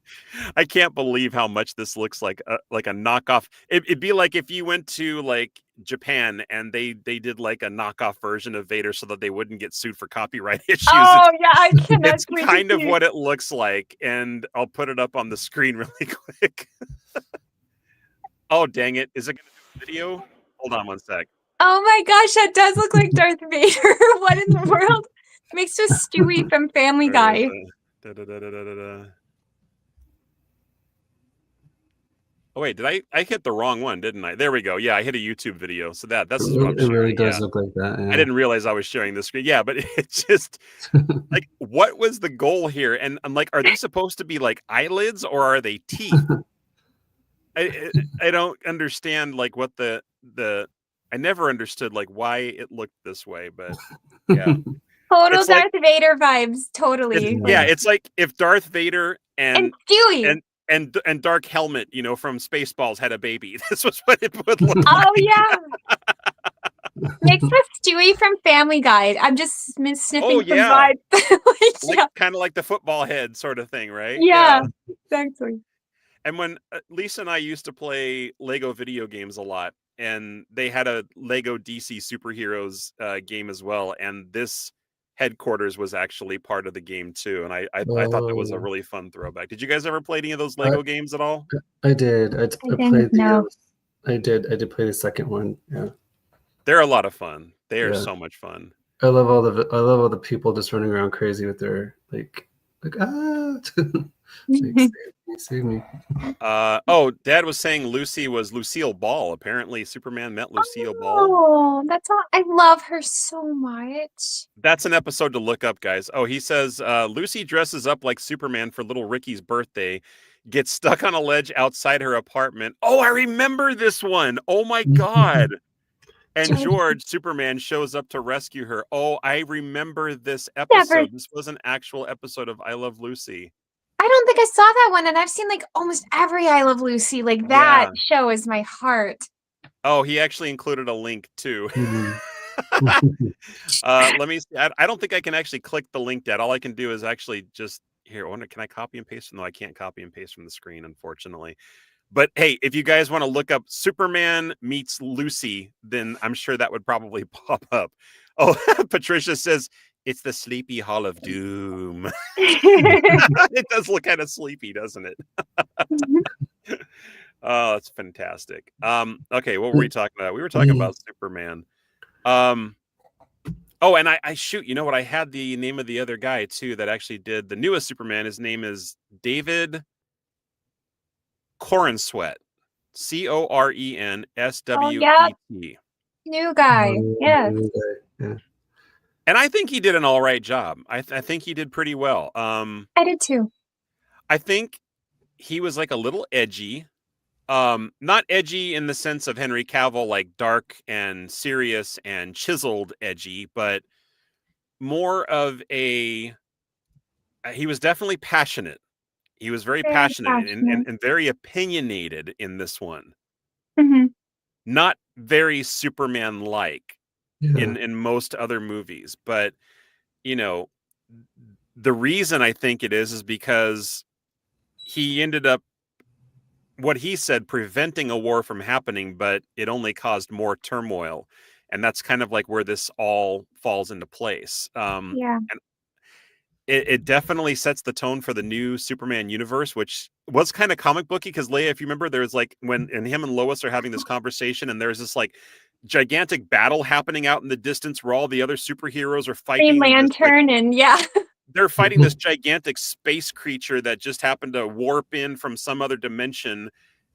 A: I can't believe how much this looks like a knockoff. It'd be like if you went to like Japan and they did like a knockoff version of Vader so that they wouldn't get sued for copyright issues.
E: Oh yeah, I cannot.
A: It's kind of what it looks like, and I'll put it up on the screen really quick. Oh dang it! Is it going to do a video? Hold on one sec.
E: Oh my gosh, that does look like Darth Vader. What in the world? Makes us Stewie from Family Guy.
A: Oh wait, did I hit the wrong one, didn't I? There we go. Yeah, I hit a YouTube video. So that's
D: It
A: what I'm showing.
D: really does look like that. Yeah.
A: I didn't realize I was sharing the screen. Yeah, but it's just like, what was the goal here? And I'm like, are these supposed to be like eyelids or are they teeth? I don't understand like what the I never understood like why it looked this way, but yeah.
E: Total
A: It's
E: Darth Vader vibes, totally.
A: It's like if Darth Vader
E: And Stewie.
A: and Dark Helmet, from Spaceballs had a baby. This was what it would look like.
E: Oh yeah. Makes us Stewie from Family Guy. I'm just sniffing some vibes.
A: Kind of like the football head sort of thing, right?
E: Yeah. Exactly.
A: And when Lisa and I used to play Lego video games a lot, and they had a Lego DC superheroes game as well, and this headquarters was actually part of the game too, and I thought that was a really fun throwback. Did you guys ever play any of those Lego games at all?
D: I did. I played the. I did play the second one. Yeah,
A: they're a lot of fun. They are so much fun.
D: I love all the people just running around crazy with their like save me.
A: Dad was saying Lucy was Lucille Ball. Apparently Superman met Lucille Ball.
E: Oh, that's all. I love her so much.
A: That's an episode to look up, guys. Oh, he says Lucy dresses up like Superman for little Ricky's birthday, gets stuck on a ledge outside her apartment. Oh, I remember this one. Oh my God. And George, Superman, shows up to rescue her. Oh, I remember this episode. This was an actual episode of I Love Lucy.
E: I don't think I saw that one, and I've seen like almost every I Love Lucy. Like that show is my heart.
A: Oh, he actually included a link too. Let me see. I don't think I can actually click the link, Dad. All I can do is actually just here. Can I copy and paste? No, I can't copy and paste from the screen, unfortunately. But hey, if you guys want to look up Superman meets Lucy, then I'm sure that would probably pop up. Oh, Patricia says it's the Sleepy Hall of Doom. It does look kind of sleepy, doesn't it? Oh, that's fantastic. Okay, what were we talking about? We were talking about Superman. Oh, and I shoot, you know what? I had the name of the other guy too that actually did the newest Superman. His name is David Corenswet. Corenswet.
E: New guy. Yeah.
A: And I think he did an all right job. I think he did pretty well.
E: I did too.
A: I think he was like a little edgy. Not edgy in the sense of Henry Cavill, like dark and serious and chiseled edgy, but more of he was definitely passionate. He was very passionate. And very opinionated in this one.
E: Mm-hmm.
A: Not very Superman-like in most other movies. But, the reason I think it is because he ended up, what he said, preventing a war from happening, but it only caused more turmoil. And that's kind of like where this all falls into place. And it definitely sets the tone for the new Superman universe, which was kind of comic booky because Leia, if you remember, there's like when him and Lois are having this conversation and there's this like gigantic battle happening out in the distance where all the other superheroes are
E: Green
A: fighting.
E: Lantern and yeah.
A: They're fighting this gigantic space creature that just happened to warp in from some other dimension.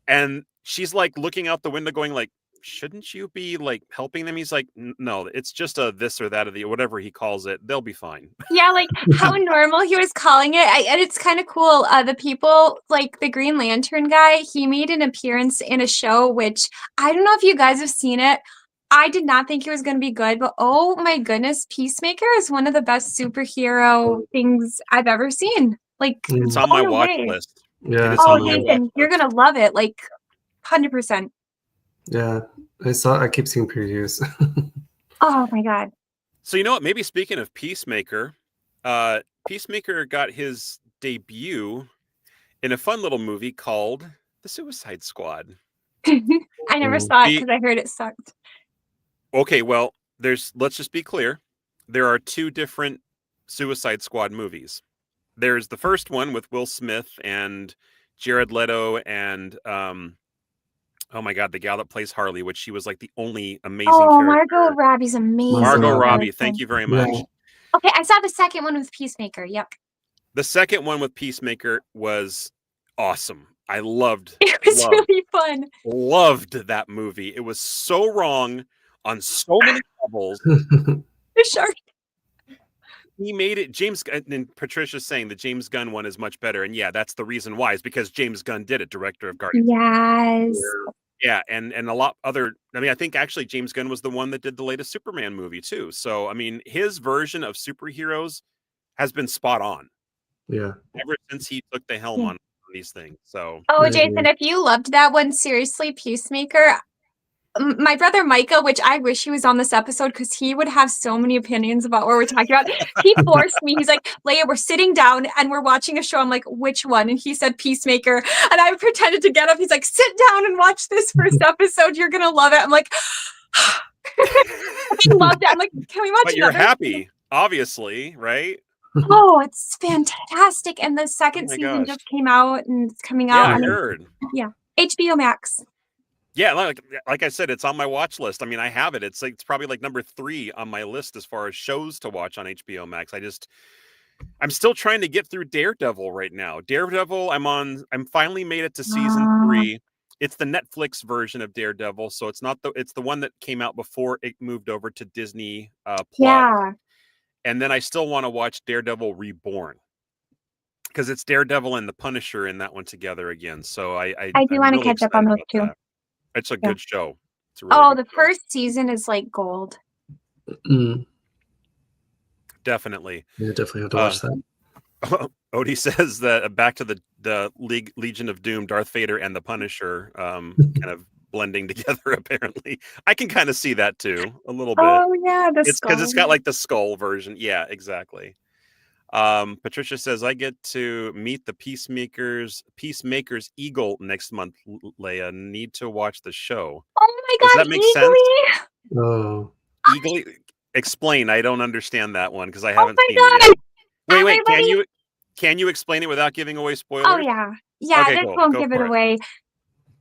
A: And she's like looking out the window going like, shouldn't you be like helping them? He's like, no, it's just a this or that or the whatever he calls it. They'll be fine.
E: Yeah, like how normal he was calling it. And it's kind of cool. The people, like the Green Lantern guy, he made an appearance in a show, which I don't know if you guys have seen it. I did not think it was going to be good, but oh my goodness, Peacemaker is one of the best superhero things I've ever seen. Like,
A: it's on my watch
E: away.
A: list.
D: Yeah.
E: Oh, Jason, you're going to love it. Like, 100%.
D: Yeah, I keep seeing previews.
E: Oh my god.
A: So you know what? Maybe speaking of Peacemaker, Peacemaker got his debut in a fun little movie called The Suicide Squad.
E: I never saw it because I heard it sucked.
A: Okay, well, let's just be clear. There are two different Suicide Squad movies. There's the first one with Will Smith and Jared Leto and oh my god, the gal that plays Harley, which she was like the only amazing character.
E: Margot Robbie's amazing.
A: Margot Robbie, thank you very much.
D: Yeah.
E: Okay, I saw the second one with Peacemaker. Yep.
A: The second one with Peacemaker was awesome. I loved
E: really fun.
A: Loved that movie. It was so wrong on so many levels.
E: The shark.
A: He made it. And Patricia's saying the James Gunn one is much better. And yeah, that's the reason why, is because James Gunn did it, director of Guardians.
E: Yes.
A: Yeah, and a lot other. I mean, I think actually James Gunn was the one that did the latest Superman movie too. So I mean, his version of superheroes has been spot on.
D: Yeah.
A: Ever since he took the helm on these things. So.
E: Oh, Jason, if you loved that one, seriously, Peacemaker. My brother Micah, which I wish he was on this episode because he would have so many opinions about what we're talking about. He forced me. He's like, Leia, we're sitting down and we're watching a show. I'm like, which one? And he said Peacemaker. And I pretended to get up. He's like, sit down and watch this first episode. You're going to love it. I'm like, I loved it. I'm like, can we watch it?
A: But you're happy, obviously, right?
E: Oh, it's fantastic. And the second season just came out and it's coming out.
A: Yeah, I heard.
E: Yeah. HBO Max.
A: Yeah, like I said, it's on my watch list. I mean, I have it. It's probably like number 3 on my list as far as shows to watch on HBO Max. I'm still trying to get through Daredevil right now. Daredevil, I'm finally made it to season 3. It's the Netflix version of Daredevil, so it's the one that came out before it moved over to Disney Plus.
E: Yeah.
A: And then I still want to watch Daredevil Reborn, because it's Daredevil and the Punisher in that one together again. So I
E: do want to catch up on those two.
A: It's a good show. It's a really good show.
E: First season is like gold.
A: Definitely.
D: Yeah, definitely have to watch that.
A: Odie says that back to the Legion of Doom, Darth Vader and the Punisher kind of blending together, apparently. I can kind of see that too, a little bit.
E: Oh yeah,
A: it's because it's got like the skull version. Yeah, exactly. Patricia says, I get to meet the Peacemaker's Eagle next month, Leia. Need to watch the show.
E: Oh my god,
A: does that make
E: sense?
D: Oh.
A: Eagle, explain. I don't understand that one because I haven't seen it yet. Wait, can you explain it without giving away spoilers?
E: Oh yeah. Yeah,
A: okay,
E: this
A: cool.
E: won't
A: Go
E: give it
A: for
E: away.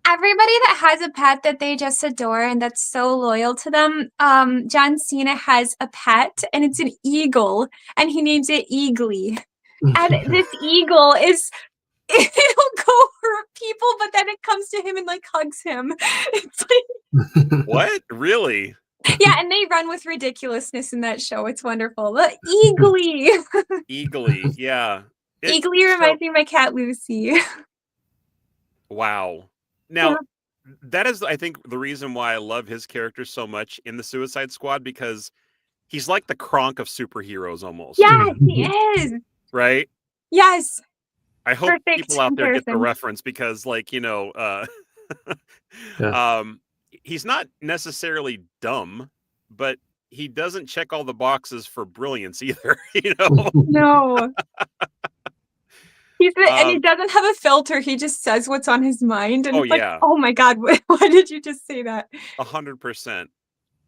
E: Everybody that has a pet that they just adore and that's so loyal to them, John Cena has a pet and it's an eagle and he names it Eagly. And this eagle it'll go hurt people, but then it comes to him and like hugs him. It's like
A: what? Really?
E: Yeah, and they run with ridiculousness in that show. It's wonderful. The Eagly.
A: Eagly, yeah.
E: Eagly reminds me of my cat Lucy.
A: Wow. Now, that is, I think, the reason why I love his character so much in the Suicide Squad, because he's like the Kronk of superheroes almost.
E: Yes, he is.
A: Right?
E: Yes.
A: I hope people out there get the reference because, like, you know, he's not necessarily dumb, but he doesn't check all the boxes for brilliance either, you know?
E: No. And he doesn't have a filter. He just says what's on his mind. And it's like, oh my God, why did you just say that?
A: 100%.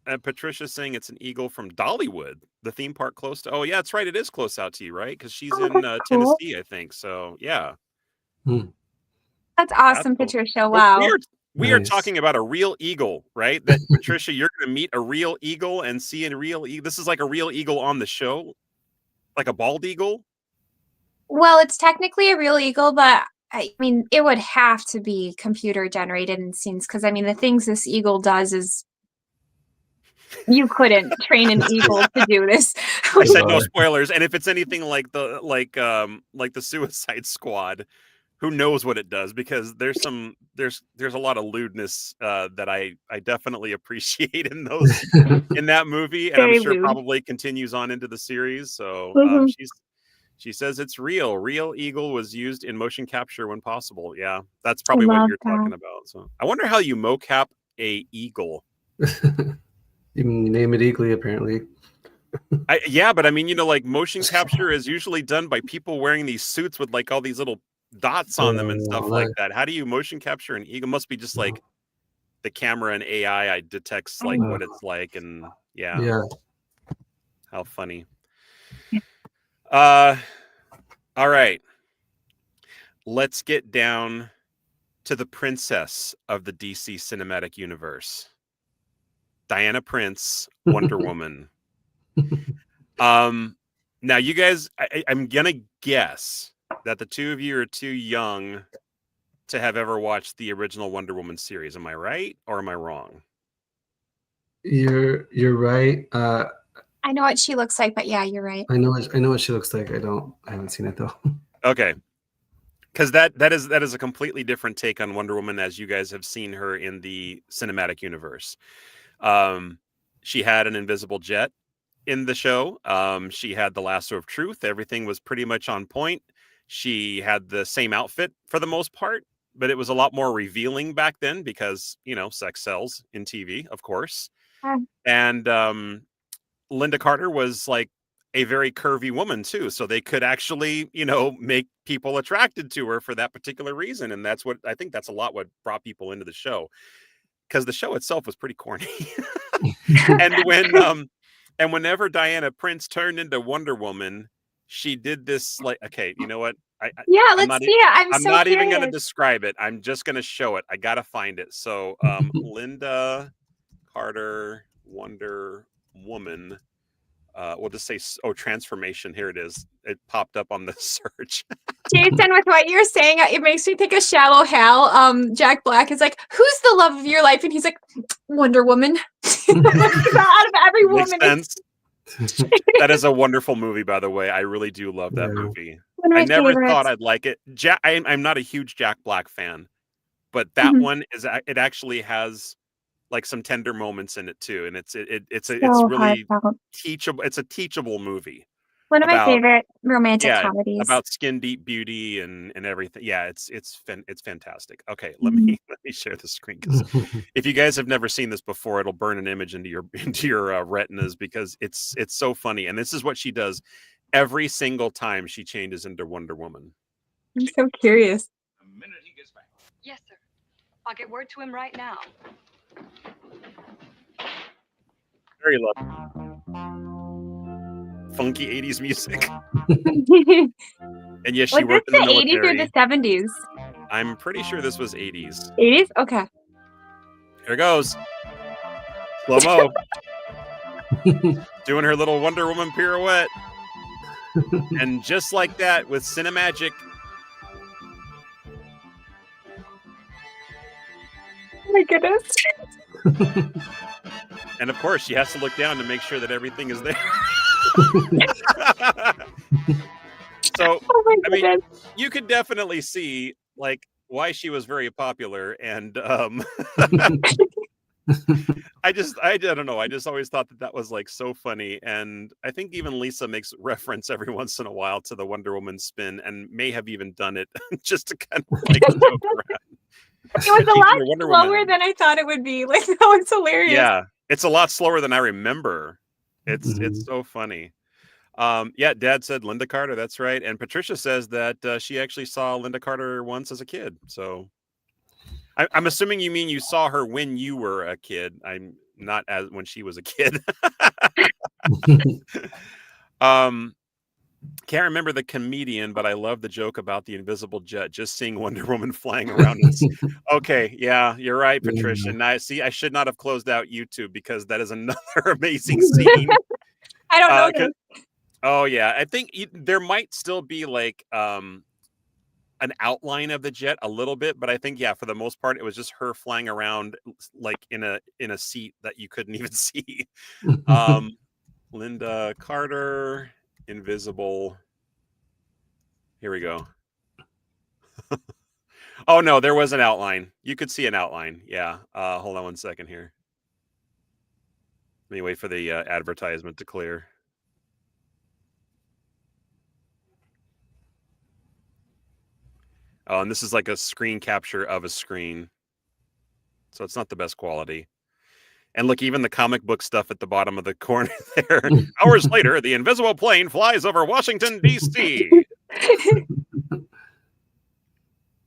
A: And Patricia's saying it's an eagle from Dollywood, the theme park close to. Oh, yeah, that's right. It is close out to you, right? Because she's in Tennessee, I think. So, yeah.
E: That's awesome, Patricia. Wow.
A: We are talking about a real eagle, right? That Patricia, you're going to meet a real eagle and see a real eagle. This is like a real eagle on the show, like a bald eagle.
E: Well, it's technically a real eagle, but I mean, it would have to be computer generated in scenes because I mean, the things this eagle does is you couldn't train an eagle to do this.
A: I said no spoilers, and if it's anything like the Suicide Squad, who knows what it does? Because there's a lot of lewdness that I definitely appreciate in that movie, and
E: Very
A: I'm sure
E: lewd.
A: probably continues on into the series. So she says it's real. Real eagle was used in motion capture when possible. Yeah, that's probably what you're talking about. So I wonder how you mocap a eagle.
D: You name it eagly, apparently.
A: Yeah, but I mean, like motion capture is usually done by people wearing these suits with like all these little dots on them and stuff like that. How do you motion capture an eagle? Must be just like the camera and AI detects like what it's like, and yeah. How funny. All right. Let's get down to the princess of the DC cinematic universe. Diana Prince, Wonder Woman. Now you guys, I'm gonna guess that the two of you are too young to have ever watched the original Wonder Woman series. Am I right or am I wrong?
D: You're right.
E: I know what she looks like, but yeah, you're right.
D: I know what she looks like. I haven't seen it though.
A: Okay. Because that is a completely different take on Wonder Woman as you guys have seen her in the cinematic universe. She had an invisible jet in the show. She had the lasso of truth. Everything was pretty much on point. She had the same outfit for the most part, but it was a lot more revealing back then because, sex sells in TV, of course. And Linda Carter was like a very curvy woman too. So they could actually, make people attracted to her for that particular reason. And that's what I think that's a lot what brought people into the show, because the show itself was pretty corny. And whenever Diana Prince turned into Wonder Woman, she did this like, okay, you know what?
E: Let's see it. I'm so
A: not
E: curious.
A: even going to describe it. I'm just going to show it. I got to find it. So Linda Carter, Wonder Woman. We'll just say, transformation. Here it is. It popped up on the search.
E: Jason, with what you're saying, it makes me think of Shallow Hal. Jack Black is like, who's the love of your life? And he's like, Wonder Woman. Out of every woman.
A: Makes sense. That is a wonderful movie, by the way. I really do love that movie.
E: I
A: never thought I'd like it. I'm not a huge Jack Black fan, but that one it actually has like some tender moments in it too, and it's really teachable. It's a teachable movie.
E: One of my favorite romantic comedies
A: about skin deep beauty and everything. Yeah, it's fantastic. Okay, let me share the screen, because if you guys have never seen this before, it'll burn an image into your retinas, because it's so funny. And this is what she does every single time she changes into Wonder Woman.
E: I'm so curious.
I: The minute he gets back. Yes, sir. I'll get word to him right now.
A: Very lovely. Funky 80s music. And yes, she worked in the military.
E: 80s or the 70s?
A: I'm pretty sure this was 80s.
E: 80s? Okay.
A: Here goes. Slow-mo. Doing her little Wonder Woman pirouette. And just like that, with Cinemagic.
E: Oh my goodness.
A: And of course, she has to look down to make sure that everything is there. So, I mean, you could definitely see like why she was very popular, and I don't know. I just always thought that was like so funny, and I think even Lisa makes reference every once in a while to the Wonder Woman spin, and may have even done it just to kind of like joke around.
E: It was a lot slower than I thought it would be. Like, that was hilarious.
A: Yeah, it's a lot slower than I remember. It's so funny. Yeah, Dad said Linda Carter. That's right. And Patricia says that she actually saw Linda Carter once as a kid. So I'm assuming you mean you saw her when you were a kid. I'm not as when she was a kid. Can't remember the comedian, but I love the joke about the invisible jet. Just seeing Wonder Woman flying around. Okay, yeah, you're right, Patricia.
D: Yeah.
A: Now, see, I should not have closed out YouTube because that is another amazing scene.
E: I don't know.
A: 'Cause- oh yeah, I think there might still be like an outline of the jet a little bit, but I think for the most part, it was just her flying around like in a seat that you couldn't even see. Linda Carter, invisible. Here we go. Oh no, there was an outline. You could see an outline. Yeah. Hold on one second here. Let me wait for the advertisement to clear. Oh, and this is like a screen capture of a screen. So it's not the best quality. And look, even the comic book stuff at the bottom of the corner there. Hours later, the invisible plane flies over Washington, D.C.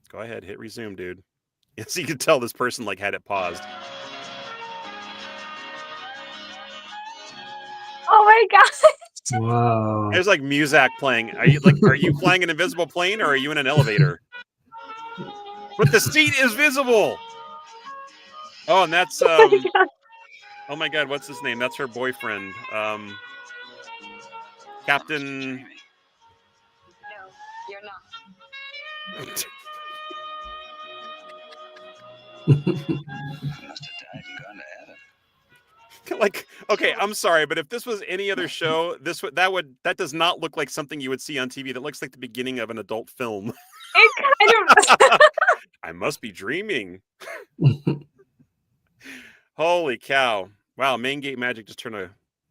A: Go ahead, hit resume, dude. So you can tell this person like had it paused.
E: Oh my gosh.
D: Wow.
A: There's like Muzak playing. Are you flying an invisible plane or are you in an elevator? But the seat is visible. Oh, and that's oh my god, what's his name? That's her boyfriend. Captain.
I: No, you're not.
A: Like, okay, I'm sorry, but if this was any other show, that does not look like something you would see on TV. That looks like the beginning of an adult film.
E: It kind of.
A: I must be dreaming. Holy cow! Wow, Main Gate Magic just turned a.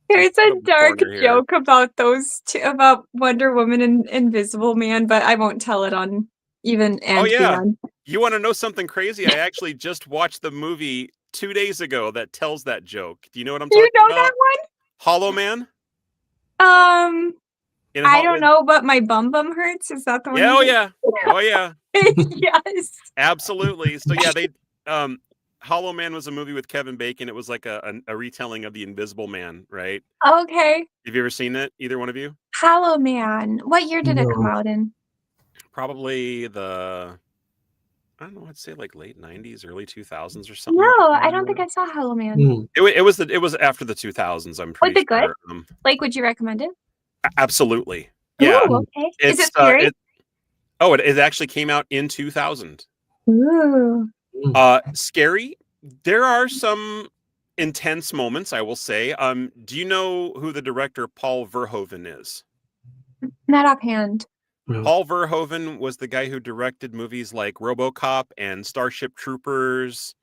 E: There's a dark
A: corner here.
E: joke about those two, about Wonder Woman and Invisible Man, but I won't tell it on even and
A: Oh yeah,
E: beyond.
A: you want to know something crazy? I actually just watched the movie 2 days ago that tells that joke. Do you know what I'm talking
E: You know
A: about?
E: that one?
A: Hollow Man.
E: I don't know, but my bum hurts. Is that the one?
A: Yeah,
E: you
A: oh yeah.
E: Yes.
A: Absolutely. So yeah, they Hollow Man was a movie with Kevin Bacon. It was like a retelling of The Invisible Man, right?
E: Okay.
A: Have you ever seen it? Either one of you?
E: Hollow Man. What year did it come
D: No.
E: out in?
A: Probably I don't know, I'd say like late 90s, early 2000s or something.
E: No, I don't think I saw Hollow Man.
D: Hmm.
A: It was after the 2000s, I'm pretty
E: it good?
A: sure.
E: Like, would you recommend it?
A: Absolutely. Yeah.
E: Ooh, okay. Is it
A: It's
E: scary?
A: it actually came out in 2000.
E: Ooh.
A: Scary. There are some intense moments, I will say. Do you know who the director Paul Verhoeven is?
E: Not offhand.
D: No.
A: Paul Verhoeven was the guy who directed movies like RoboCop and Starship Troopers.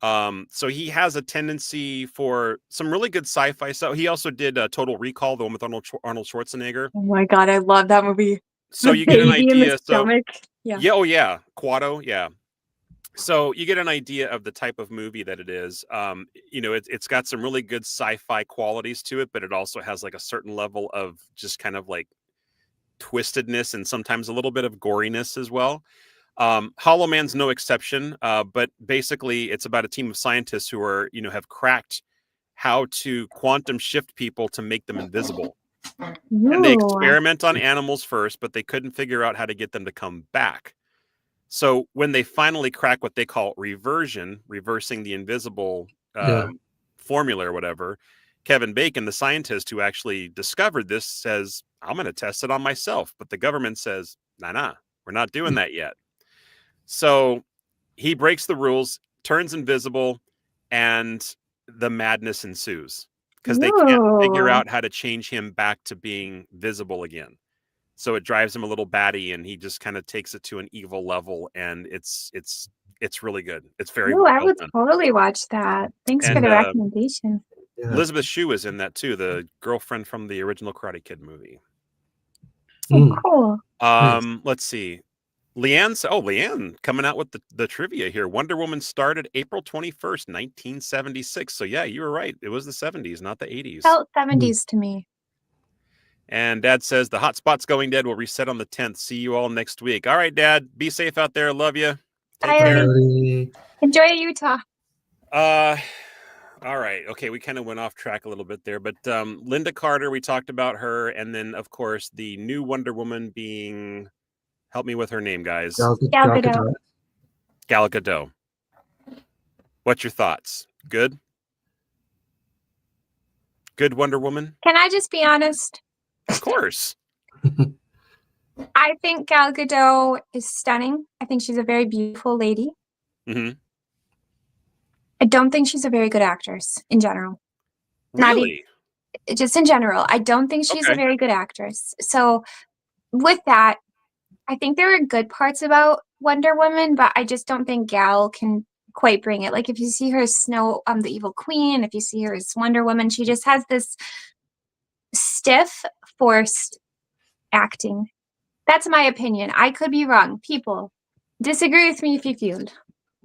A: So he has a tendency for some really good sci-fi stuff. He also did Total Recall, the one with Arnold Schwarzenegger.
E: Oh my god, I love that movie.
A: So
E: The
A: you get an
E: baby in the
A: idea. So
E: stomach. Yeah.
A: yeah, oh yeah, Quado, yeah. So you get an idea of the type of movie that it is. It's got some really good sci-fi qualities to it, but it also has like a certain level of just kind of like twistedness and sometimes a little bit of goriness as well. Hollow Man's no exception, but basically it's about a team of scientists who are, have cracked how to quantum shift people to make them invisible. And they
E: Ooh.
A: experiment on animals first, but they couldn't figure out how to get them to come back. So when they finally crack what they call reversion, reversing the invisible formula or whatever, Kevin Bacon, the scientist who actually discovered this, says, I'm going to test it on myself. But the government says, nah, we're not doing that yet. So he breaks the rules, turns invisible, and the madness ensues because they can't figure out how to change him back to being visible again. So it drives him a little batty, and he just kind of takes it to an evil level, and it's really good. It's very
E: Ooh, I
A: well
E: would
A: done.
E: totally watch that. Thanks for
A: And,
E: the recommendation.
D: Yeah.
A: Elizabeth Shue is in that too, the girlfriend from the original Karate Kid movie.
E: Oh, cool.
A: Let's see. Leanne coming out with the trivia here. Wonder Woman started April 21st, 1976. So yeah, you were right. It was the 70s, not the 80s.
E: Felt 70s to me.
A: And Dad says the hotspot's going dead. Will reset on the 10th. See you all next week. All right, Dad. Be safe out there. Love you. Take
E: Bye,
A: care.
E: everybody. Enjoy Utah.
A: All right. Okay, we kind of went off track a little bit there, but Linda Carter, we talked about her, and then of course the new Wonder Woman being, help me with her name, guys.
E: Gal Gadot.
A: Gal Gadot. What's your thoughts? Good? Good Wonder Woman?
E: Can I just be honest?
A: Of course.
E: I think Gal Gadot is stunning. I think she's a very beautiful lady.
A: Mm-hmm.
E: I don't think she's a very good actress in general.
A: Really?
E: Just in general. I don't think she's a very good actress. So with that, I think there are good parts about Wonder Woman, but I just don't think Gal can quite bring it. Like if you see her as the Evil Queen, if you see her as Wonder Woman, she just has this stiff, forced acting. That's my opinion. I could be wrong. People, disagree with me if you feud.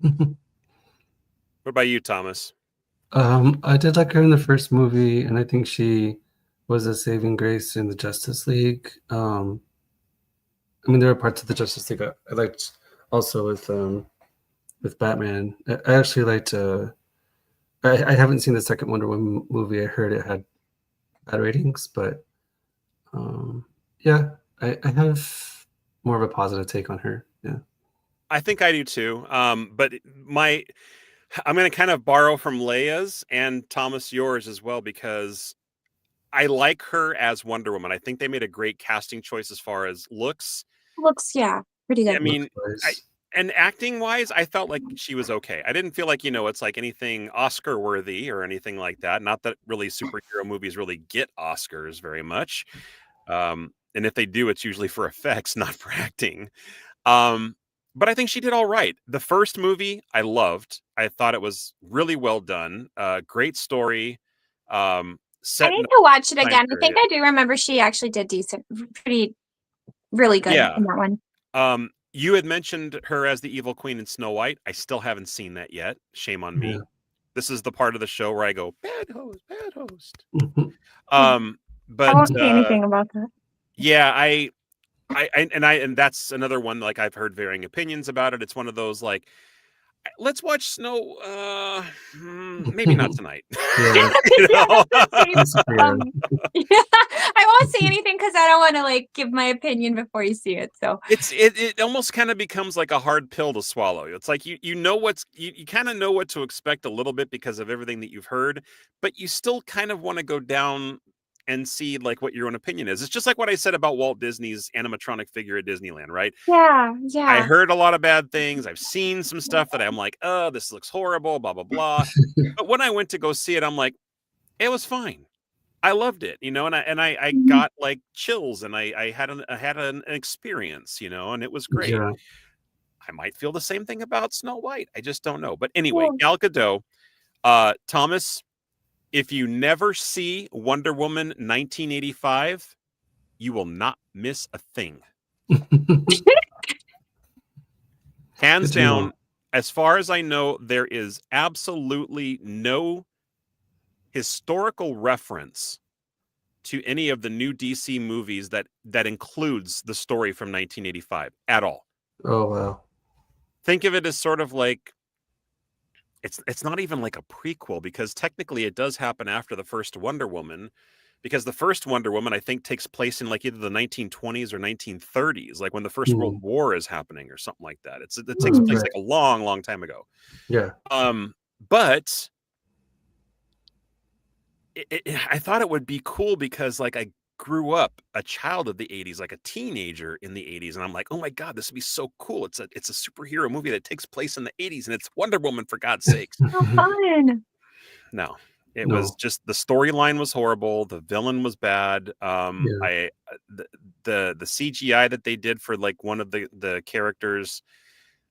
A: What about you, Thomas?
D: I did like her in the first movie, and I think she was a saving grace in the Justice League. I mean, there are parts of the Justice League I liked also with Batman. I actually liked. I haven't seen the second Wonder Woman movie. I heard it had bad ratings, but yeah, I have more of a positive take on her. Yeah,
A: I think I do too. But I'm going to kind of borrow from Leia's and Thomas yours as well, because I like her as Wonder Woman. I think they made a great casting choice as far as looks.
E: Looks, yeah, pretty good.
A: I mean, and acting wise, I felt like she was okay. I didn't feel like, it's like anything Oscar worthy or anything like that. Not that really superhero movies really get Oscars very much. And if they do, it's usually for effects, not for acting. But I think she did all right. The first movie I loved. I thought it was really well done. Great story.
E: I need to watch it again. I think I do remember she actually did really good in that one.
A: You had mentioned her as the Evil Queen in Snow White. I still haven't seen that yet. Shame on me. This is the part of the show where I go, bad host, bad host. But
E: I won't say anything about that.
A: Yeah, and that's another one, like I've heard varying opinions about it. It's one of those like, let's watch Snow. Maybe not tonight.
E: I won't say anything because I don't want to like give my opinion before you see it. So
A: it almost kind of becomes like a hard pill to swallow. It's like you kind of know what to expect a little bit because of everything that you've heard, but you still kind of want to go down and see like what your own opinion is. It's just like what I said about Walt Disney's animatronic figure at Disneyland, right?
E: Yeah.
A: I heard a lot of bad things. I've seen some stuff that I'm like, oh, this looks horrible, blah, blah, blah. But when I went to go see it, I'm like, it was fine. I loved it, and I got like chills, and I had an experience, and it was great.
D: Yeah.
A: I might feel the same thing about Snow White. I just don't know. But anyway, Gal Gadot, Thomas, if you never see Wonder Woman 1985, you will not miss a thing. Hands down, as far as I know, there is absolutely no historical reference to any of the new DC movies that includes the story from 1985 at all.
D: Oh, wow.
A: Think of it as sort of like, it's not even like a prequel, because technically it does happen after the first Wonder Woman, because the first Wonder Woman, I think, takes place in like either the 1920s or 1930s, like when the First World War is happening or something like that. It takes place like a long, long time ago.
D: Yeah.
A: But I thought it would be cool because like I grew up a child of the 80s, like a teenager in the 80s, and I'm like, oh my god, this would be so cool. It's a superhero movie that takes place in the 80s, and it's Wonder Woman, for God's sakes.
E: How fun.
A: No, it was just, the storyline was horrible, the villain was bad. The CGI that they did for like one of the characters,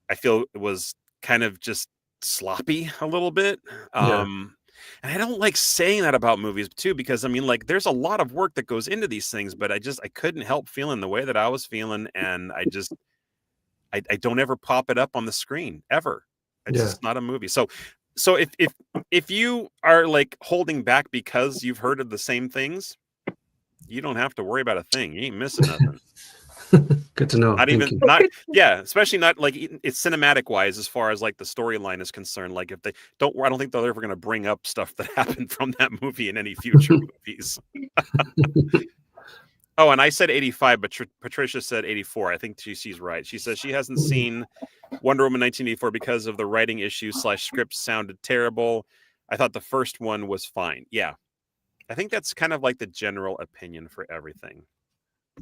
A: I feel it was kind of just sloppy a little bit. And I don't like saying that about movies too, because I mean, like, there's a lot of work that goes into these things, but I couldn't help feeling the way that I was feeling, and I don't ever pop it up on the screen ever. It's just not a movie. So if you are like holding back because you've heard of the same things, you don't have to worry about a thing. You ain't missing nothing.
D: Good to know.
A: Not
D: Thank
A: even
D: you.
A: not yeah, especially not like it's cinematic wise as far as like the storyline is concerned. Like if they don't, I don't think they're ever going to bring up stuff that happened from that movie in any future movies. Oh, and I said 85, but Patricia said 84. I think she's right. She says she hasn't seen Wonder Woman 1984 because of the writing issues / script sounded terrible. I thought the first one was fine. Yeah, I think that's kind of like the general opinion for everything.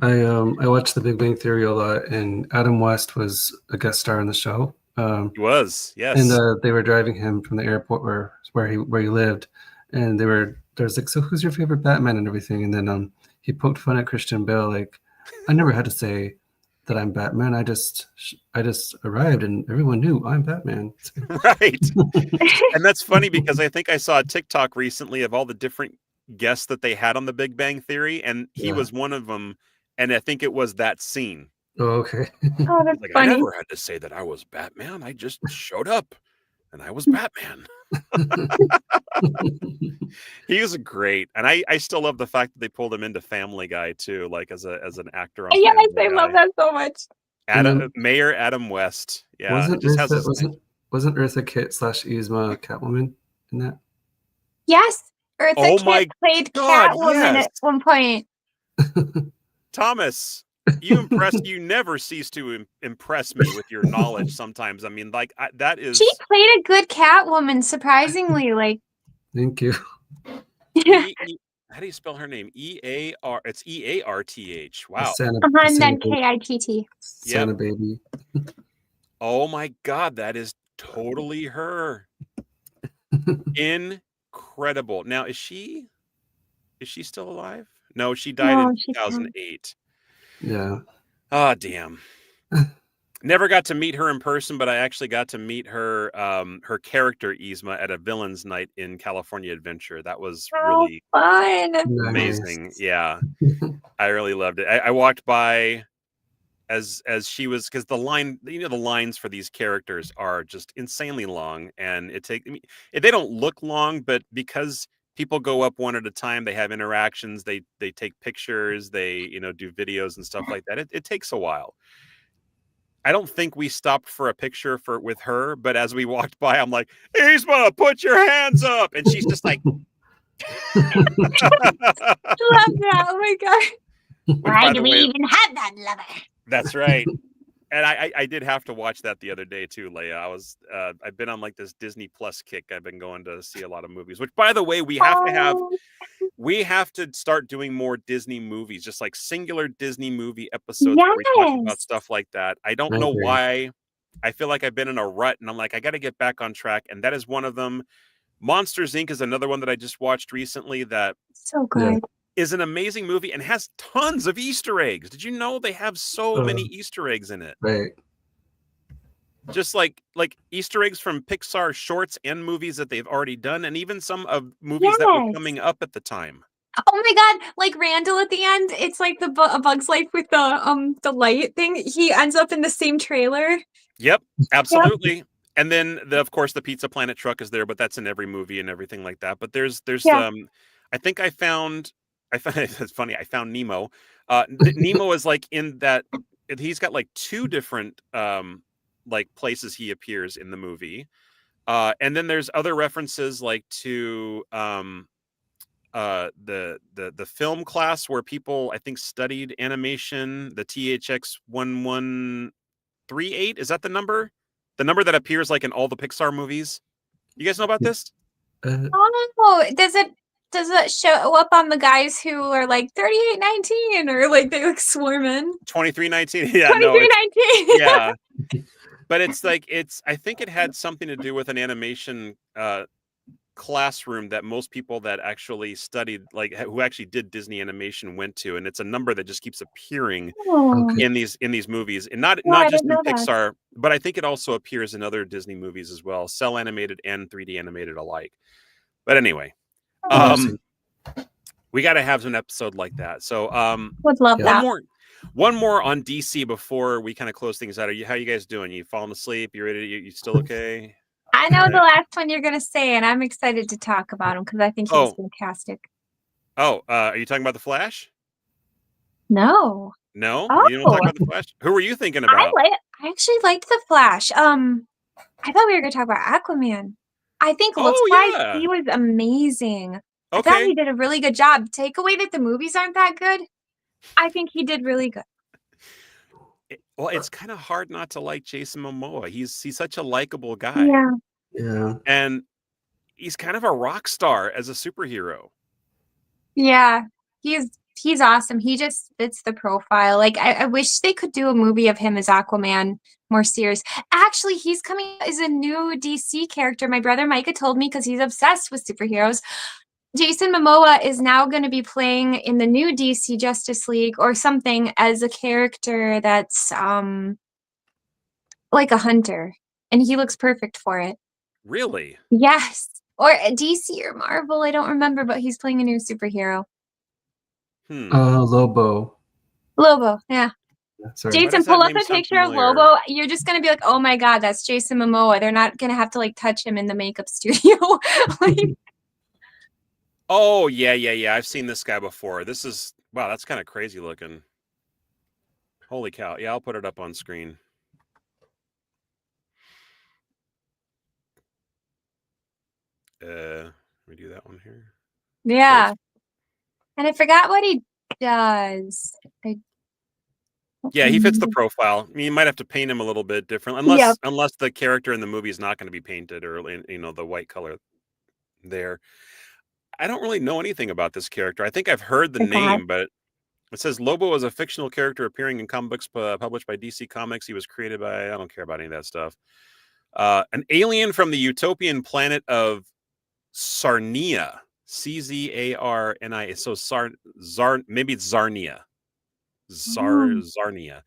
D: I watched The Big Bang Theory a lot, and Adam West was a guest star in the show.
A: He was, yes.
D: And they were driving him from the airport where he lived, and there's like, so who's your favorite Batman and everything, and then he poked fun at Christian Bale, like, I never had to say that I'm Batman. I just arrived and everyone knew I'm Batman.
A: Right. And that's funny because I think I saw a TikTok recently of all the different guests that they had on The Big Bang Theory, and he was one of them. And I think it was that scene.
D: Oh, okay.
E: Oh, that's
A: like,
E: funny.
A: I never had to say that I was Batman. I just showed up and I was Batman. He was great. And I still love the fact that they pulled him into Family Guy too, like as an actor on
E: Yes,
A: Family
E: I
A: Guy.
E: love that so much.
A: Mayor Adam West. Yeah.
D: Wasn't
A: it just
D: Eartha,
A: has
D: wasn't Eartha Kitt / Yzma Catwoman in that?
E: Yes, Eartha
A: Oh
E: Kitt
A: my
E: played
A: God,
E: Catwoman
A: yes.
E: at one point.
A: Thomas, you never cease to impress me with your knowledge sometimes. I mean, like that is.
E: She played a good Catwoman, surprisingly. Like,
D: Thank you.
A: How do you spell her name? E-A-R. It's E-A-R-T-H. Wow.
D: Santa,
E: and then K-I-T-T.
D: Santa baby.
A: Oh my God, that is totally her. Incredible. Now, is she still alive? No, she died in 2008.
D: Yeah.
A: Oh, damn. Never got to meet her in person, but I actually got to meet her her character Yzma at a villains night in California Adventure. That was really
E: fun.
A: Amazing.
D: Nice.
A: Yeah. I really loved it. I walked by as she was, because the lines for these characters are just insanely long, and they don't look long, but because people go up one at a time, they have interactions, they take pictures, they do videos and stuff like that. It takes a while. I don't think we stopped for a picture with her, but as we walked by, I'm like, Yzma, put your hands up, and she's just like,
E: love that. Oh my God. Why do we even have that lover?
A: That's right. And I did have to watch that the other day too, Leia. I've been on like this Disney Plus kick. I've been going to see a lot of movies, which, by the way, we have to start doing more Disney movies, just like singular Disney movie episodes where we talk about stuff like that. I don't know why. I feel like I've been in a rut, and I'm like, I got to get back on track. And that is one of them. Monsters Inc. is another one that I just watched recently that
E: so good.
A: Is an amazing movie and has tons of Easter eggs. Did you know they have so many Easter eggs in it?
D: Right.
A: Just like Easter eggs from Pixar shorts and movies that they've already done, and even some of movies that were coming up at the time.
E: Oh my God! Like Randall at the end, it's like A Bug's Life with the light thing. He ends up in the same trailer.
A: Yep, absolutely. Yep. And then of course the Pizza Planet truck is there, but that's in every movie and everything like that. But there's I think I found it's funny. I found Nemo. Nemo is like in that. He's got like two different like places he appears in the movie, and then there's other references like to the film class where people I think studied animation. The THX 1138, is that the number? The number that appears like in all the Pixar movies. You guys know about this?
E: Oh, does it show up on the guys who are like 3819 or like they like swarm in?
A: 2319. Yeah,
E: 2319.
A: Yeah. But it's like I think it had something to do with an animation classroom that most people that actually studied, like who actually did Disney animation, went to, and it's a number that just keeps appearing in these movies, and not just in Pixar, but I think it also appears in other Disney movies as well, cell animated and 3D animated alike. But anyway, we got to have an episode like that. So
E: would love that.
A: One more on DC before we kind of close things out. How you guys doing? You falling asleep? You ready? You still okay?
E: I know the last one you're going to say, and I'm excited to talk about him because I think he's fantastic.
A: Oh, are you talking about The Flash?
E: No.
A: No, you don't
E: Oh,
A: talk about the Flash. Who were you thinking
E: I
A: about?
E: like. I actually liked the Flash. I thought we were gonna talk about Aquaman. I think looks
A: Oh
E: wise,
A: yeah.
E: he was amazing. I thought
A: Okay.
E: he did a really good job. Take away that the movies aren't that good. I think he did really good.
A: Well, it's kind of hard not to like Jason Momoa. He's such a likable guy,
E: Yeah.
D: Yeah.
A: and he's kind of a rock star as a superhero.
E: Yeah. He's awesome. He just fits the profile. Like I wish they could do a movie of him as Aquaman more serious. Actually, he's coming as a new DC character. My brother Micah told me because he's obsessed with superheroes. Jason Momoa is now going to be playing in the new DC Justice League or something as a character that's like a hunter, and he looks perfect for it.
A: Really?
E: Yes. Or DC or Marvel, I don't remember, but he's playing a new superhero.
D: Lobo.
E: Lobo, yeah.
D: Sorry.
A: Why
E: Jason,
A: does that
E: pull up
A: name
E: a
A: sound
E: picture of
A: familiar?
E: Lobo. You're just gonna be like, "Oh my god, that's Jason Momoa." They're not gonna have to like touch him in the makeup studio. Like,
A: Oh yeah. I've seen this guy before. This is wow. That's kind of crazy looking. Holy cow! Yeah, I'll put it up on screen. Let me do that one here.
E: yeah. And I forgot what he does.
A: Yeah, he fits the profile. I mean, you might have to paint him a little bit different,
E: Yep.
A: unless the character in the movie is not going to be painted or the white color there. I don't really know anything about this character. I think I've heard the name, but it says Lobo is a fictional character appearing in comic books published by DC Comics. He was created by, I don't care about any of that stuff. An alien from the utopian planet of Sarnia. Czarnia. So maybe it's Zarnia. Zarnia,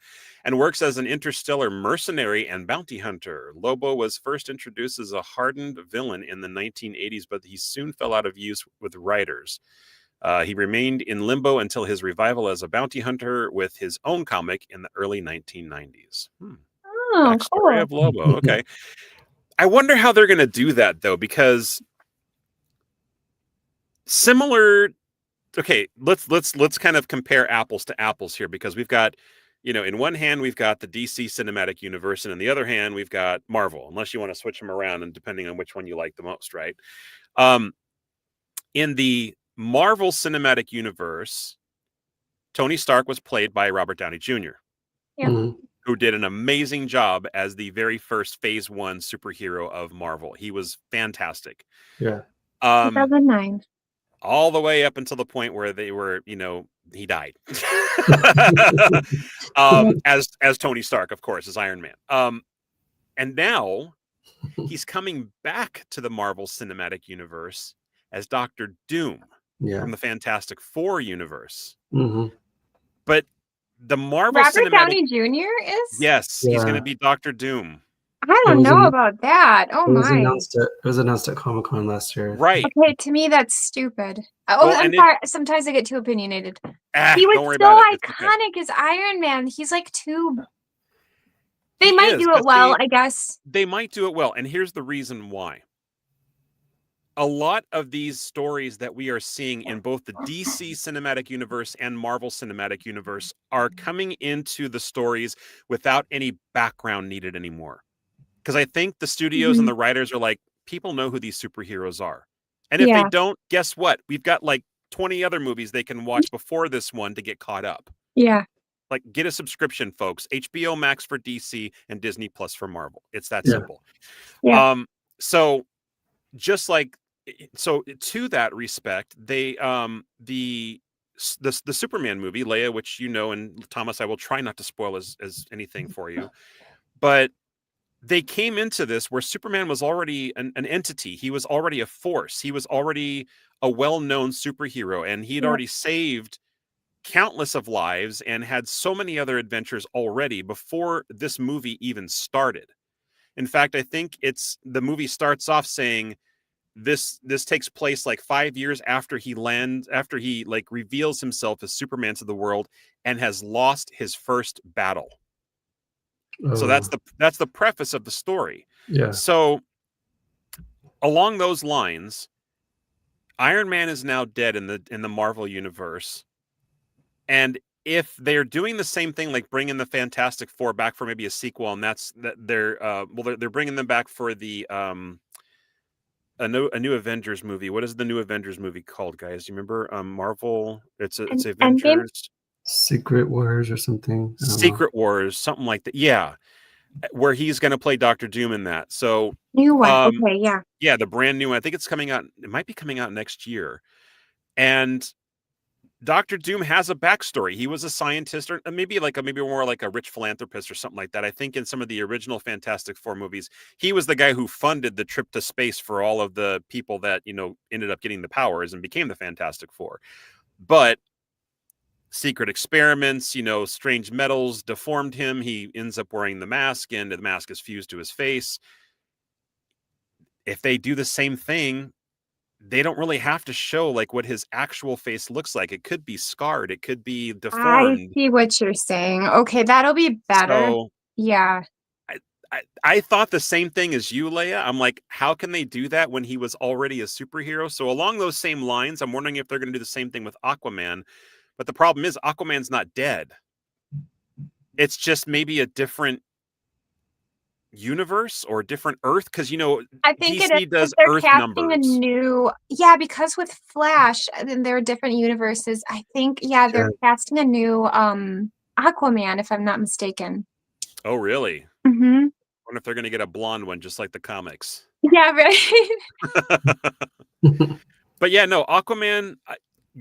A: and works as an interstellar mercenary and bounty hunter. Lobo was first introduced as a hardened villain in the 1980s, but he soon fell out of use with writers. He remained in limbo until his revival as a bounty hunter with his own comic in the early 1990s.
E: Oh,
A: Backstory
E: cool.
A: of Lobo. Okay. I wonder how they're going to do that, though, because similar. Okay, let's kind of compare apples to apples here, because we've got, in one hand we've got the DC cinematic universe, and in the other hand we've got Marvel, unless you want to switch them around, and depending on which one you like the most, right? In the Marvel cinematic universe, Tony Stark was played by Robert Downey Jr.
E: Yeah.
A: Who did an amazing job as the very first Phase 1 superhero of Marvel. He was fantastic.
D: Yeah.
E: 2009.
A: All the way up until the point where they were, he died. As Tony Stark, of course, as Iron Man. And now he's coming back to the Marvel Cinematic Universe as Doctor Doom from the Fantastic Four universe. But the Marvel
E: Robert
A: Cinematic
E: Downey Jr. is?
A: Yes, he's going to be Doctor Doom.
E: I don't know about that. Oh my.
D: It was announced at Comic-Con last year.
A: Right.
E: Okay, to me that's stupid. I'm sorry. Sometimes I get too opinionated. He was so iconic as Iron Man. He's like too. They might do it well, I guess.
A: They might do it well, and here's the reason why. A lot of these stories that we are seeing in both the DC Cinematic Universe and Marvel Cinematic Universe are coming into the stories without any background needed anymore. Because I think the studios and the writers are like, people know who these superheroes are. And if they don't, guess what? We've got like 20 other movies they can watch before this one to get caught up.
E: Yeah.
A: Like, get a subscription, folks. HBO Max for DC and Disney Plus for Marvel. It's that simple.
E: Yeah.
A: So to that respect, they the Superman movie, Leia, which and Thomas, I will try not to spoil as anything for you, but they came into this where Superman was already an entity. He was already a force. He was already a well-known superhero, and he had already saved countless of lives and had so many other adventures already before this movie even started. In fact, I think the movie starts off saying this takes place like 5 years after he like reveals himself as Superman to the world and has lost his first battle. So that's the preface of the story.
D: Yeah.
A: So along those lines, Iron Man is now dead in the Marvel universe, and if they're doing the same thing, like bringing the Fantastic Four back for maybe a sequel, and they're bringing them back for the a new Avengers movie. What is the new Avengers movie called, guys? Do you remember? Marvel. It's
E: Endgame?
A: Avengers.
D: Secret Wars or something.
A: Secret Wars, something like that. Yeah, where he's going to play Doctor Doom in that. So
E: New one. Okay, yeah.
A: yeah, the brand new one. I think it's coming out. It might be coming out next year. And Doctor Doom has a backstory. He was a scientist, or maybe more like a rich philanthropist or something like that. I think in some of the original Fantastic Four movies, he was the guy who funded the trip to space for all of the people that, ended up getting the powers and became the Fantastic Four. But secret experiments, strange metals deformed him. He ends up wearing the mask, and the mask is fused to his face. If they do the same thing, they don't really have to show like what his actual face looks like. It could be scarred. It could be deformed.
E: I see what you're saying. Okay, that'll be better.
A: So,
E: yeah.
A: I thought the same thing as you, Leia. I'm like, how can they do that when he was already a superhero? So along those same lines, I'm wondering if they're going to do the same thing with Aquaman. But the problem is Aquaman's not dead. It's just maybe a different universe or a different Earth, because
E: I think
A: DC does
E: they're
A: Earth
E: casting
A: numbers.
E: because with Flash, then there are different universes. I think, they're casting a new Aquaman, if I'm not mistaken.
A: Oh, really?
E: Mm-hmm.
A: I wonder if they're going to get a blonde one, just like the comics.
E: Yeah, right.
A: But yeah, no, Aquaman,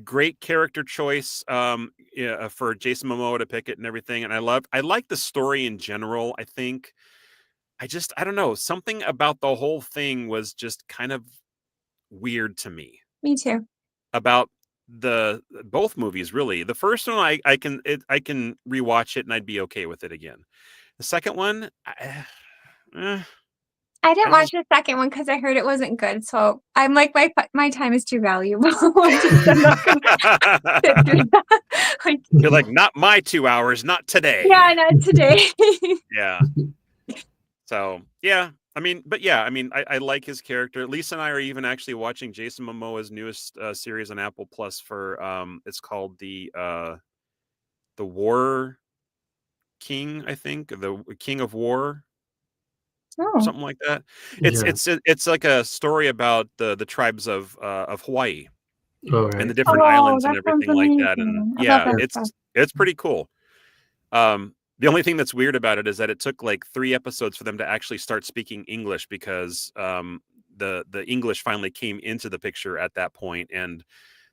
A: great character choice for Jason Momoa to pick it and everything. And I like the story in general. I think I don't know, something about the whole thing was just kind of weird to me.
E: Me too.
A: About both movies, really. The first one, I can rewatch it and I'd be okay with it again. The second one,
E: I didn't watch the second one because I heard it wasn't good. So I'm like, my time is too valuable. I'm not gonna sit through that.
A: You're like, not my 2 hours, not today.
E: Yeah, not today.
A: Yeah. So yeah, I like his character. Lisa and I are even actually watching Jason Momoa's newest series on Apple Plus for it's called the War King, I think, the King of War.
E: Oh.
A: Something like that. It's like a story about the tribes of Hawaii.
D: Oh, right.
A: And the different islands and
E: that
A: everything
E: sounds
A: like
E: amazing.
A: that. And
E: I
A: yeah,
E: love that stuff.
A: it's pretty cool. The only thing that's weird about it is that it took like 3 episodes for them to actually start speaking English, because the English finally came into the picture at that point and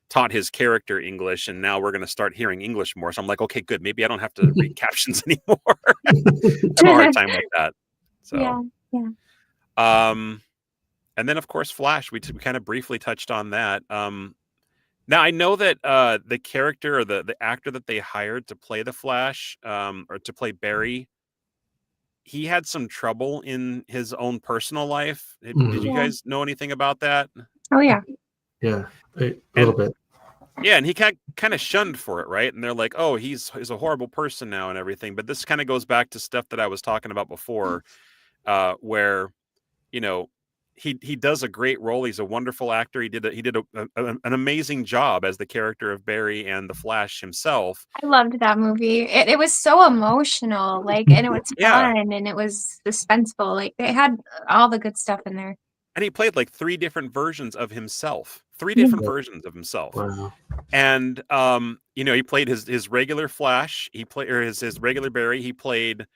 A: taught his character English, and now we're going to start hearing English more. So I'm like, okay, good. Maybe I don't have to read captions anymore. I have a hard time with that. So
E: yeah.
A: And then of course Flash. We kind of briefly touched on that. Now I know that the character or the actor that they hired to play the Flash, or to play Barry, he had some trouble in his own personal life. Did you guys know anything about that?
E: Oh yeah.
D: Yeah, a little bit.
A: Yeah, and he kind of shunned for it, right? And they're like, "Oh, he's a horrible person now and everything." But this kind of goes back to stuff that I was talking about before, where he does a great role. He's a wonderful actor. He did an amazing job as the character of Barry and the Flash himself.
E: I loved that movie. It was so emotional, and it was fun, and it was suspenseful. Like they had all the good stuff in there.
A: And he played like 3 different versions of himself. 3 different versions of himself.
D: Wow.
A: And he played his regular Flash. He played his regular Barry. He played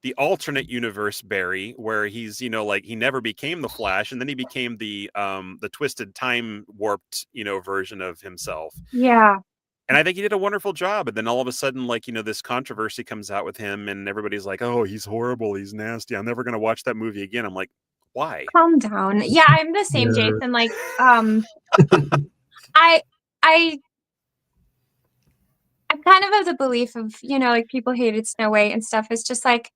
A: the alternate universe Barry, where he's he never became the Flash, and then he became the twisted time warped version of himself.
E: Yeah.
A: And I think he did a wonderful job. And then all of a sudden, this controversy comes out with him, and everybody's like, "Oh, he's horrible. He's nasty. I'm never going to watch that movie again." I'm like, why?
E: Calm down. Yeah, I'm the same, Jason. Like, I'm kind of the belief of, people hated Snow White and stuff. It's just like,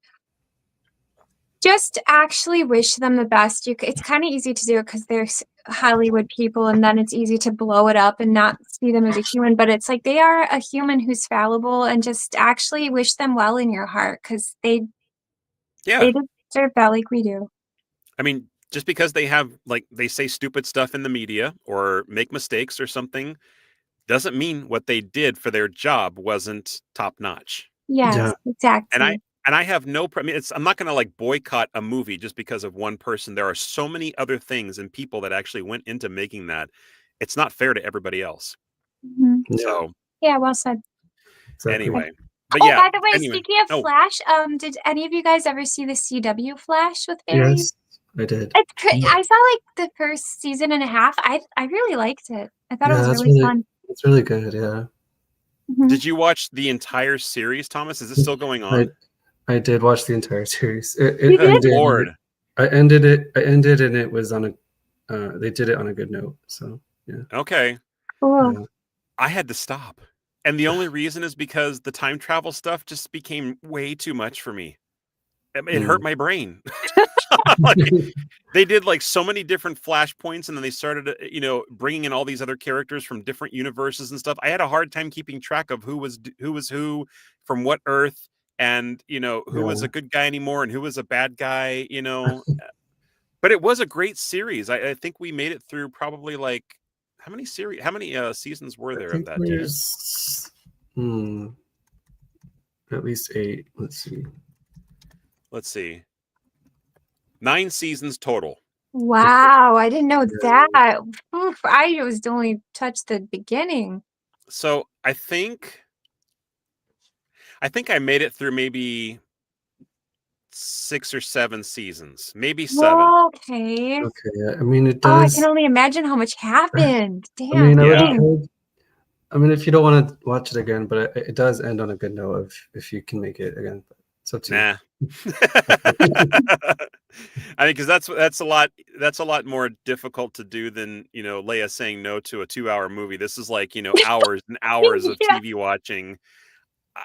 E: just actually wish them the best. It's kind of easy to do it because they're Hollywood people, and then it's easy to blow it up and not see them as a human. But it's like they are a human who's fallible, and just actually wish them well in your heart, because they deserve that like we do.
A: I mean, just because they have they say stupid stuff in the media or make mistakes or something, doesn't mean what they did for their job wasn't top notch.
E: Yes,
D: Yeah.
E: exactly.
A: And I have no. I mean, I'm not going to like boycott a movie just because of one person. There are so many other things and people that actually went into making that. It's not fair to everybody else.
E: Mhm.
D: Yeah.
A: So
E: Yeah, well said.
D: Exactly.
A: anyway, but
E: Oh,
A: yeah.
E: by the way,
A: Anyway,
E: speaking of
A: oh,
E: Flash, did any of you guys ever see the CW Flash with Barry?
D: Yes, I did.
E: I saw like the first season and a half. I really liked it. I thought it
D: Yeah,
E: was
D: that's
E: really
D: really
E: fun.
D: it's really good. Yeah,
E: Mhm.
A: did you watch the entire series, Thomas? Is it still going on?
D: I did watch the entire series. It
E: You did?
D: ended.
A: Lord.
D: I ended it. I ended, and it was on a. They did it on a good note. So yeah.
A: Okay.
E: Cool.
D: Yeah.
A: I had to stop. And the only reason is because the time travel stuff just became way too much for me. It hurt my brain. Like, they did like so many different flashpoints, and then they started, bringing in all these other characters from different universes and stuff. I had a hard time keeping track of who was who from what Earth, and who was
D: Yeah.
A: a good guy anymore and who was a bad guy. But it was a great series. I think we made it through probably like how many seasons were
D: I
A: there of
D: think
A: that? Do you know?
D: there's at least 8. Let's see.
A: Let's see. 9 seasons total.
E: Wow, I didn't know
D: Yeah.
E: that. Oof, I was only touched the beginning.
A: So I think I made it through maybe 6 or 7 seasons, maybe 7.
E: Okay.
D: Okay. Yeah. I mean, it
E: Oh, I
D: does.
E: can only imagine how much happened.
D: I
E: Damn.
D: mean, I would
A: Yeah.
D: encourage. I mean, if you don't want to watch it again, but it does end on a good note if you can make it again. But it's up to you.
A: Nah. I mean, because that's a lot more difficult to do than Leia saying no to a 2-hour movie. This is like hours and hours of
E: Yeah.
A: TV watching.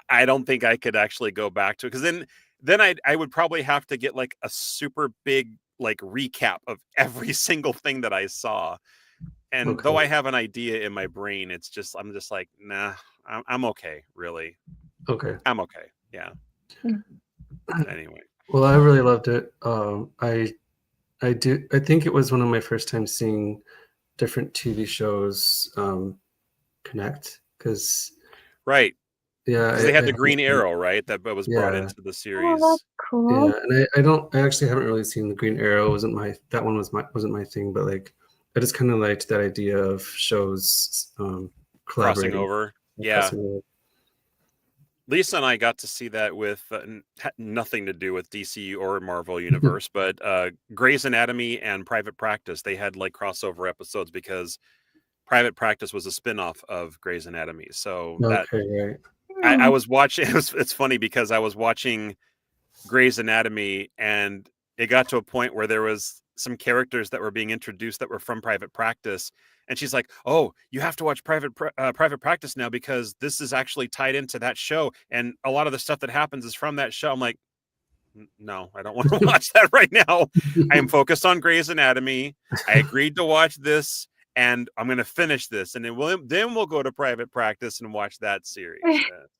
A: I don't think I could actually go back to it, because then I would probably have to get like a super big like recap of every single thing that I saw. And though I have an idea in my brain, I'm just like, nah, I'm okay, really.
D: Okay.
A: I'm okay. Yeah. Anyway.
D: Well, I really loved it. I think it was one of my first times seeing different TV shows connect, because
A: Right.
D: yeah,
A: Because they had the
D: haven't
A: Green
D: seen-
A: Arrow, right? That was brought
D: Yeah.
A: into the
E: Oh,
A: series.
E: that's cool.
D: Yeah, and I actually haven't really seen the Green Arrow. That one wasn't my thing, but like I just kind of liked that idea of shows
A: Crossing
D: collaborating.
A: over. Yeah.
D: Crossing over.
A: Lisa and I got to see that with had nothing to do with DC or Marvel Universe, but Grey's Anatomy and Private Practice, they had like crossover episodes because Private Practice was a spinoff of Grey's Anatomy. So that
D: Okay, right.
A: I was watching. It's funny because I was watching Grey's Anatomy, and it got to a point where there was some characters that were being introduced that were from Private Practice, and she's like, "Oh, you have to watch Private Practice now because this is actually tied into that show, and a lot of the stuff that happens is from that show." I'm like, "No, I don't want to watch that right now. I am focused on Grey's Anatomy. I agreed to watch this, and I'm going to finish this, and then we'll go to Private Practice and watch that series."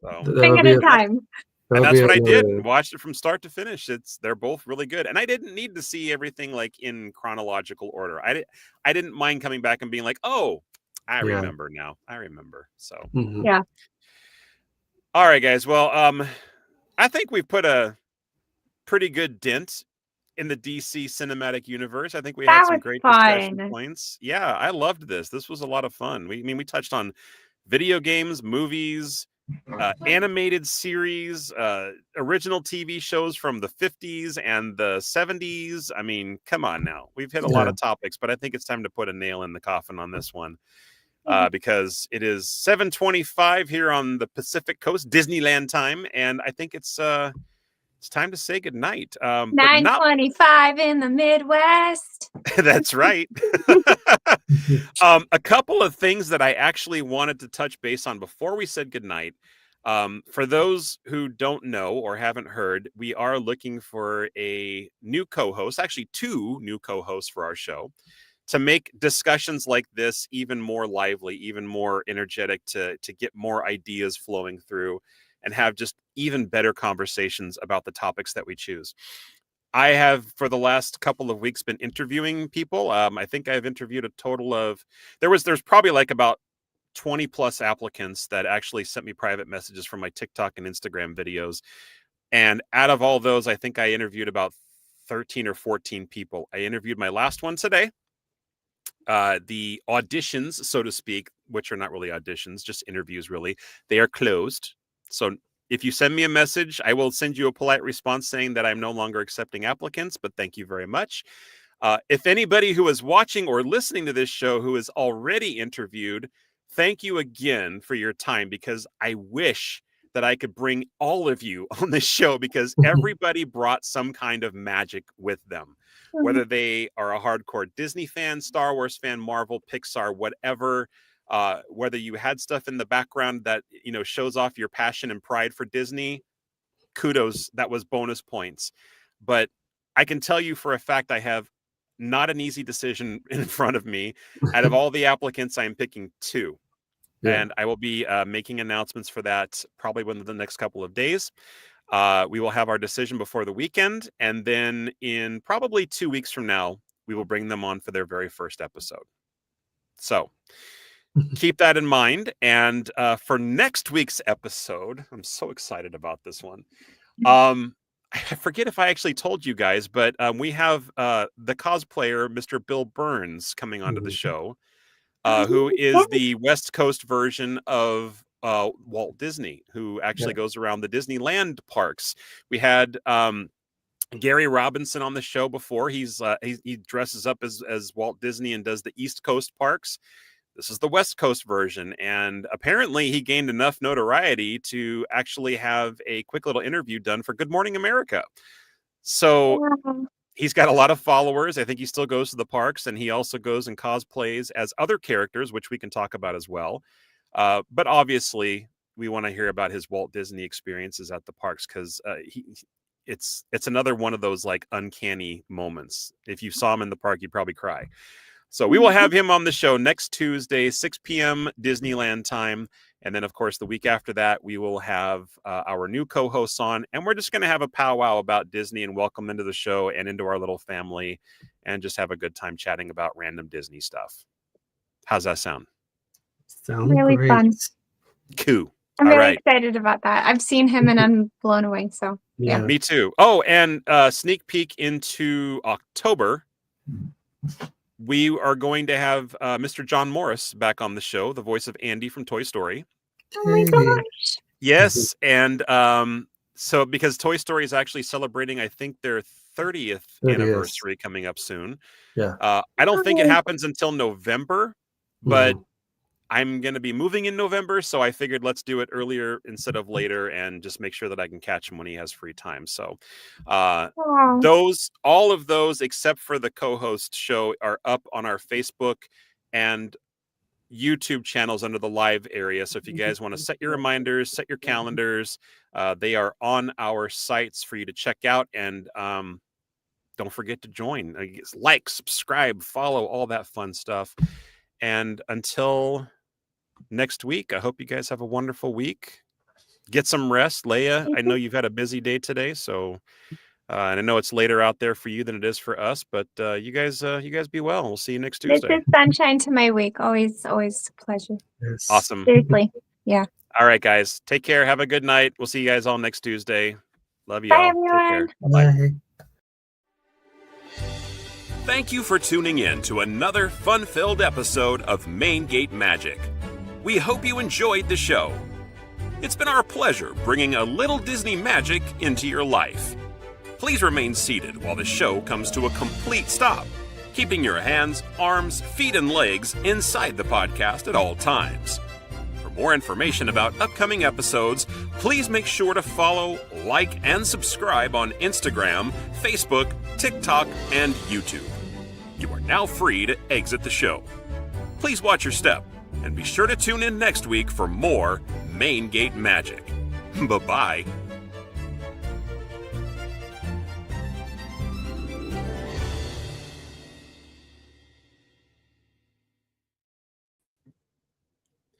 A: So.
E: Thing at a time.
A: And that's what I did. Watched it from start to finish. They're both really good, and I didn't need to see everything like in chronological order. I didn't mind coming back and being like, "Oh, I remember now. I remember." So
E: Yeah.
A: All right, guys. Well, I think we've put a pretty good dent in the DC cinematic universe. I think we had some great discussion points. Yeah, I loved this. This was a lot of fun. We touched on video games, movies, animated series, original TV shows from the 50s and the 70s. I mean, come on now. We've hit a lot of topics, but I think it's time to put a nail in the coffin on this one, because it is 7:25 here on the Pacific Coast, Disneyland time, and I think it's time to say goodnight.
E: 9:25 in the Midwest.
A: That's right. A couple of things that I actually wanted to touch base on before we said goodnight. For those who don't know or haven't heard, we are looking for a new co-host, actually 2 new co-hosts for our show, to make discussions like this even more lively, even more energetic, to get more ideas flowing through and have just even better conversations about the topics that we choose. I have, for the last couple of weeks, been interviewing people. I think I've interviewed a total of, there's probably like about 20 plus applicants that actually sent me private messages from my TikTok and Instagram videos. And out of all those, I think I interviewed about 13 or 14 people. I interviewed my last one today. The auditions, so to speak, which are not really auditions, just interviews really, they are closed. So if you send me a message, I will send you a polite response saying that I'm no longer accepting applicants, but thank you very much. If anybody who is watching or listening to this show who is already interviewed, thank you again for your time, because I wish that I could bring all of you on this show, because everybody brought some kind of magic with them, whether they are a hardcore Disney fan, Star Wars fan, Marvel, Pixar, whatever, whether you had stuff in the background that, you know, shows off your passion and pride for Disney, kudos, that was bonus points. But I can tell you for a fact, I have not an easy decision in front of me. Out of all the applicants, I'm picking 2. Yeah. And I will be making announcements for that probably within the next couple of days. We will have our decision before the weekend. And then in probably 2 weeks from now, we will bring them on for their very first episode. So keep that in mind. And for next week's episode, I'm so excited about this one. I forget if I actually told you guys, but we have the cosplayer, Mr. Bill Burns, coming onto the show, who is the West Coast version of Walt Disney, who actually goes around the Disneyland parks. We had Gary Robinson on the show before. He dresses up as Walt Disney and does the East Coast parks. This is the West Coast version, and apparently he gained enough notoriety to actually have a quick little interview done for Good Morning America. So he's got a lot of followers. I think he still goes to the parks, and he also goes and cosplays as other characters, which we can talk about as well. But obviously, we want to hear about his Walt Disney experiences at the parks, because it's another one of those like uncanny moments. If you saw him in the park, you'd probably cry. So we will have him on the show next Tuesday, 6 p.m. Disneyland time. And then, of course, the week after that, we will have our new co-hosts on. And we're just going to have a powwow about Disney and welcome into the show and into our little family and just have a good time chatting about random Disney stuff. How's that sound?
D: Sounds
E: really
D: great.
E: Fun.
A: Cool.
E: I'm really excited about that. I've seen him and I'm blown away. So, yeah.
A: Me too. Oh, and sneak peek into October. We are going to have Mr. John Morris back on the show, the voice of Andy from Toy Story.
E: Oh my gosh.
A: Yes. And so because Toy Story is actually celebrating, I think, their 30th anniversary coming up soon.
D: Yeah.
A: I don't think it happens until November, but I'm going to be moving in November. So I figured let's do it earlier instead of later and just make sure that I can catch him when he has free time. So all of those, except for the co-host show, are up on our Facebook and YouTube channels under the live area. So if you guys want to set your reminders, set your calendars, they are on our sites for you to check out. And don't forget to join. Like, subscribe, follow, all that fun stuff. And until next week, I hope you guys have a wonderful week. Get some rest. Leia, I know you've had a busy day today, so and I know it's later out there for you than it is for us, but you guys be well. We'll see you next Tuesday.
E: This is sunshine to my week. Always a pleasure.
D: Yes.
A: Awesome.
E: Seriously. Yeah.
A: All right, guys. Take care. Have a good night. We'll see you guys all next Tuesday. Love you
E: Bye,
A: all.
E: everyone.
A: Take care.
D: Bye.
A: Thank you for tuning in to another fun-filled episode of Main Gate Magic. We hope you enjoyed the show. It's been our pleasure bringing a little Disney magic into your life. Please remain seated while the show comes to a complete stop, keeping your hands, arms, feet, and legs inside the podcast at all times. For more information about upcoming episodes, please make sure to follow, like, and subscribe on Instagram, Facebook, TikTok, and YouTube. You are now free to exit the show. Please watch your step, and be sure to tune in next week for more Main Gate Magic. Bye-bye.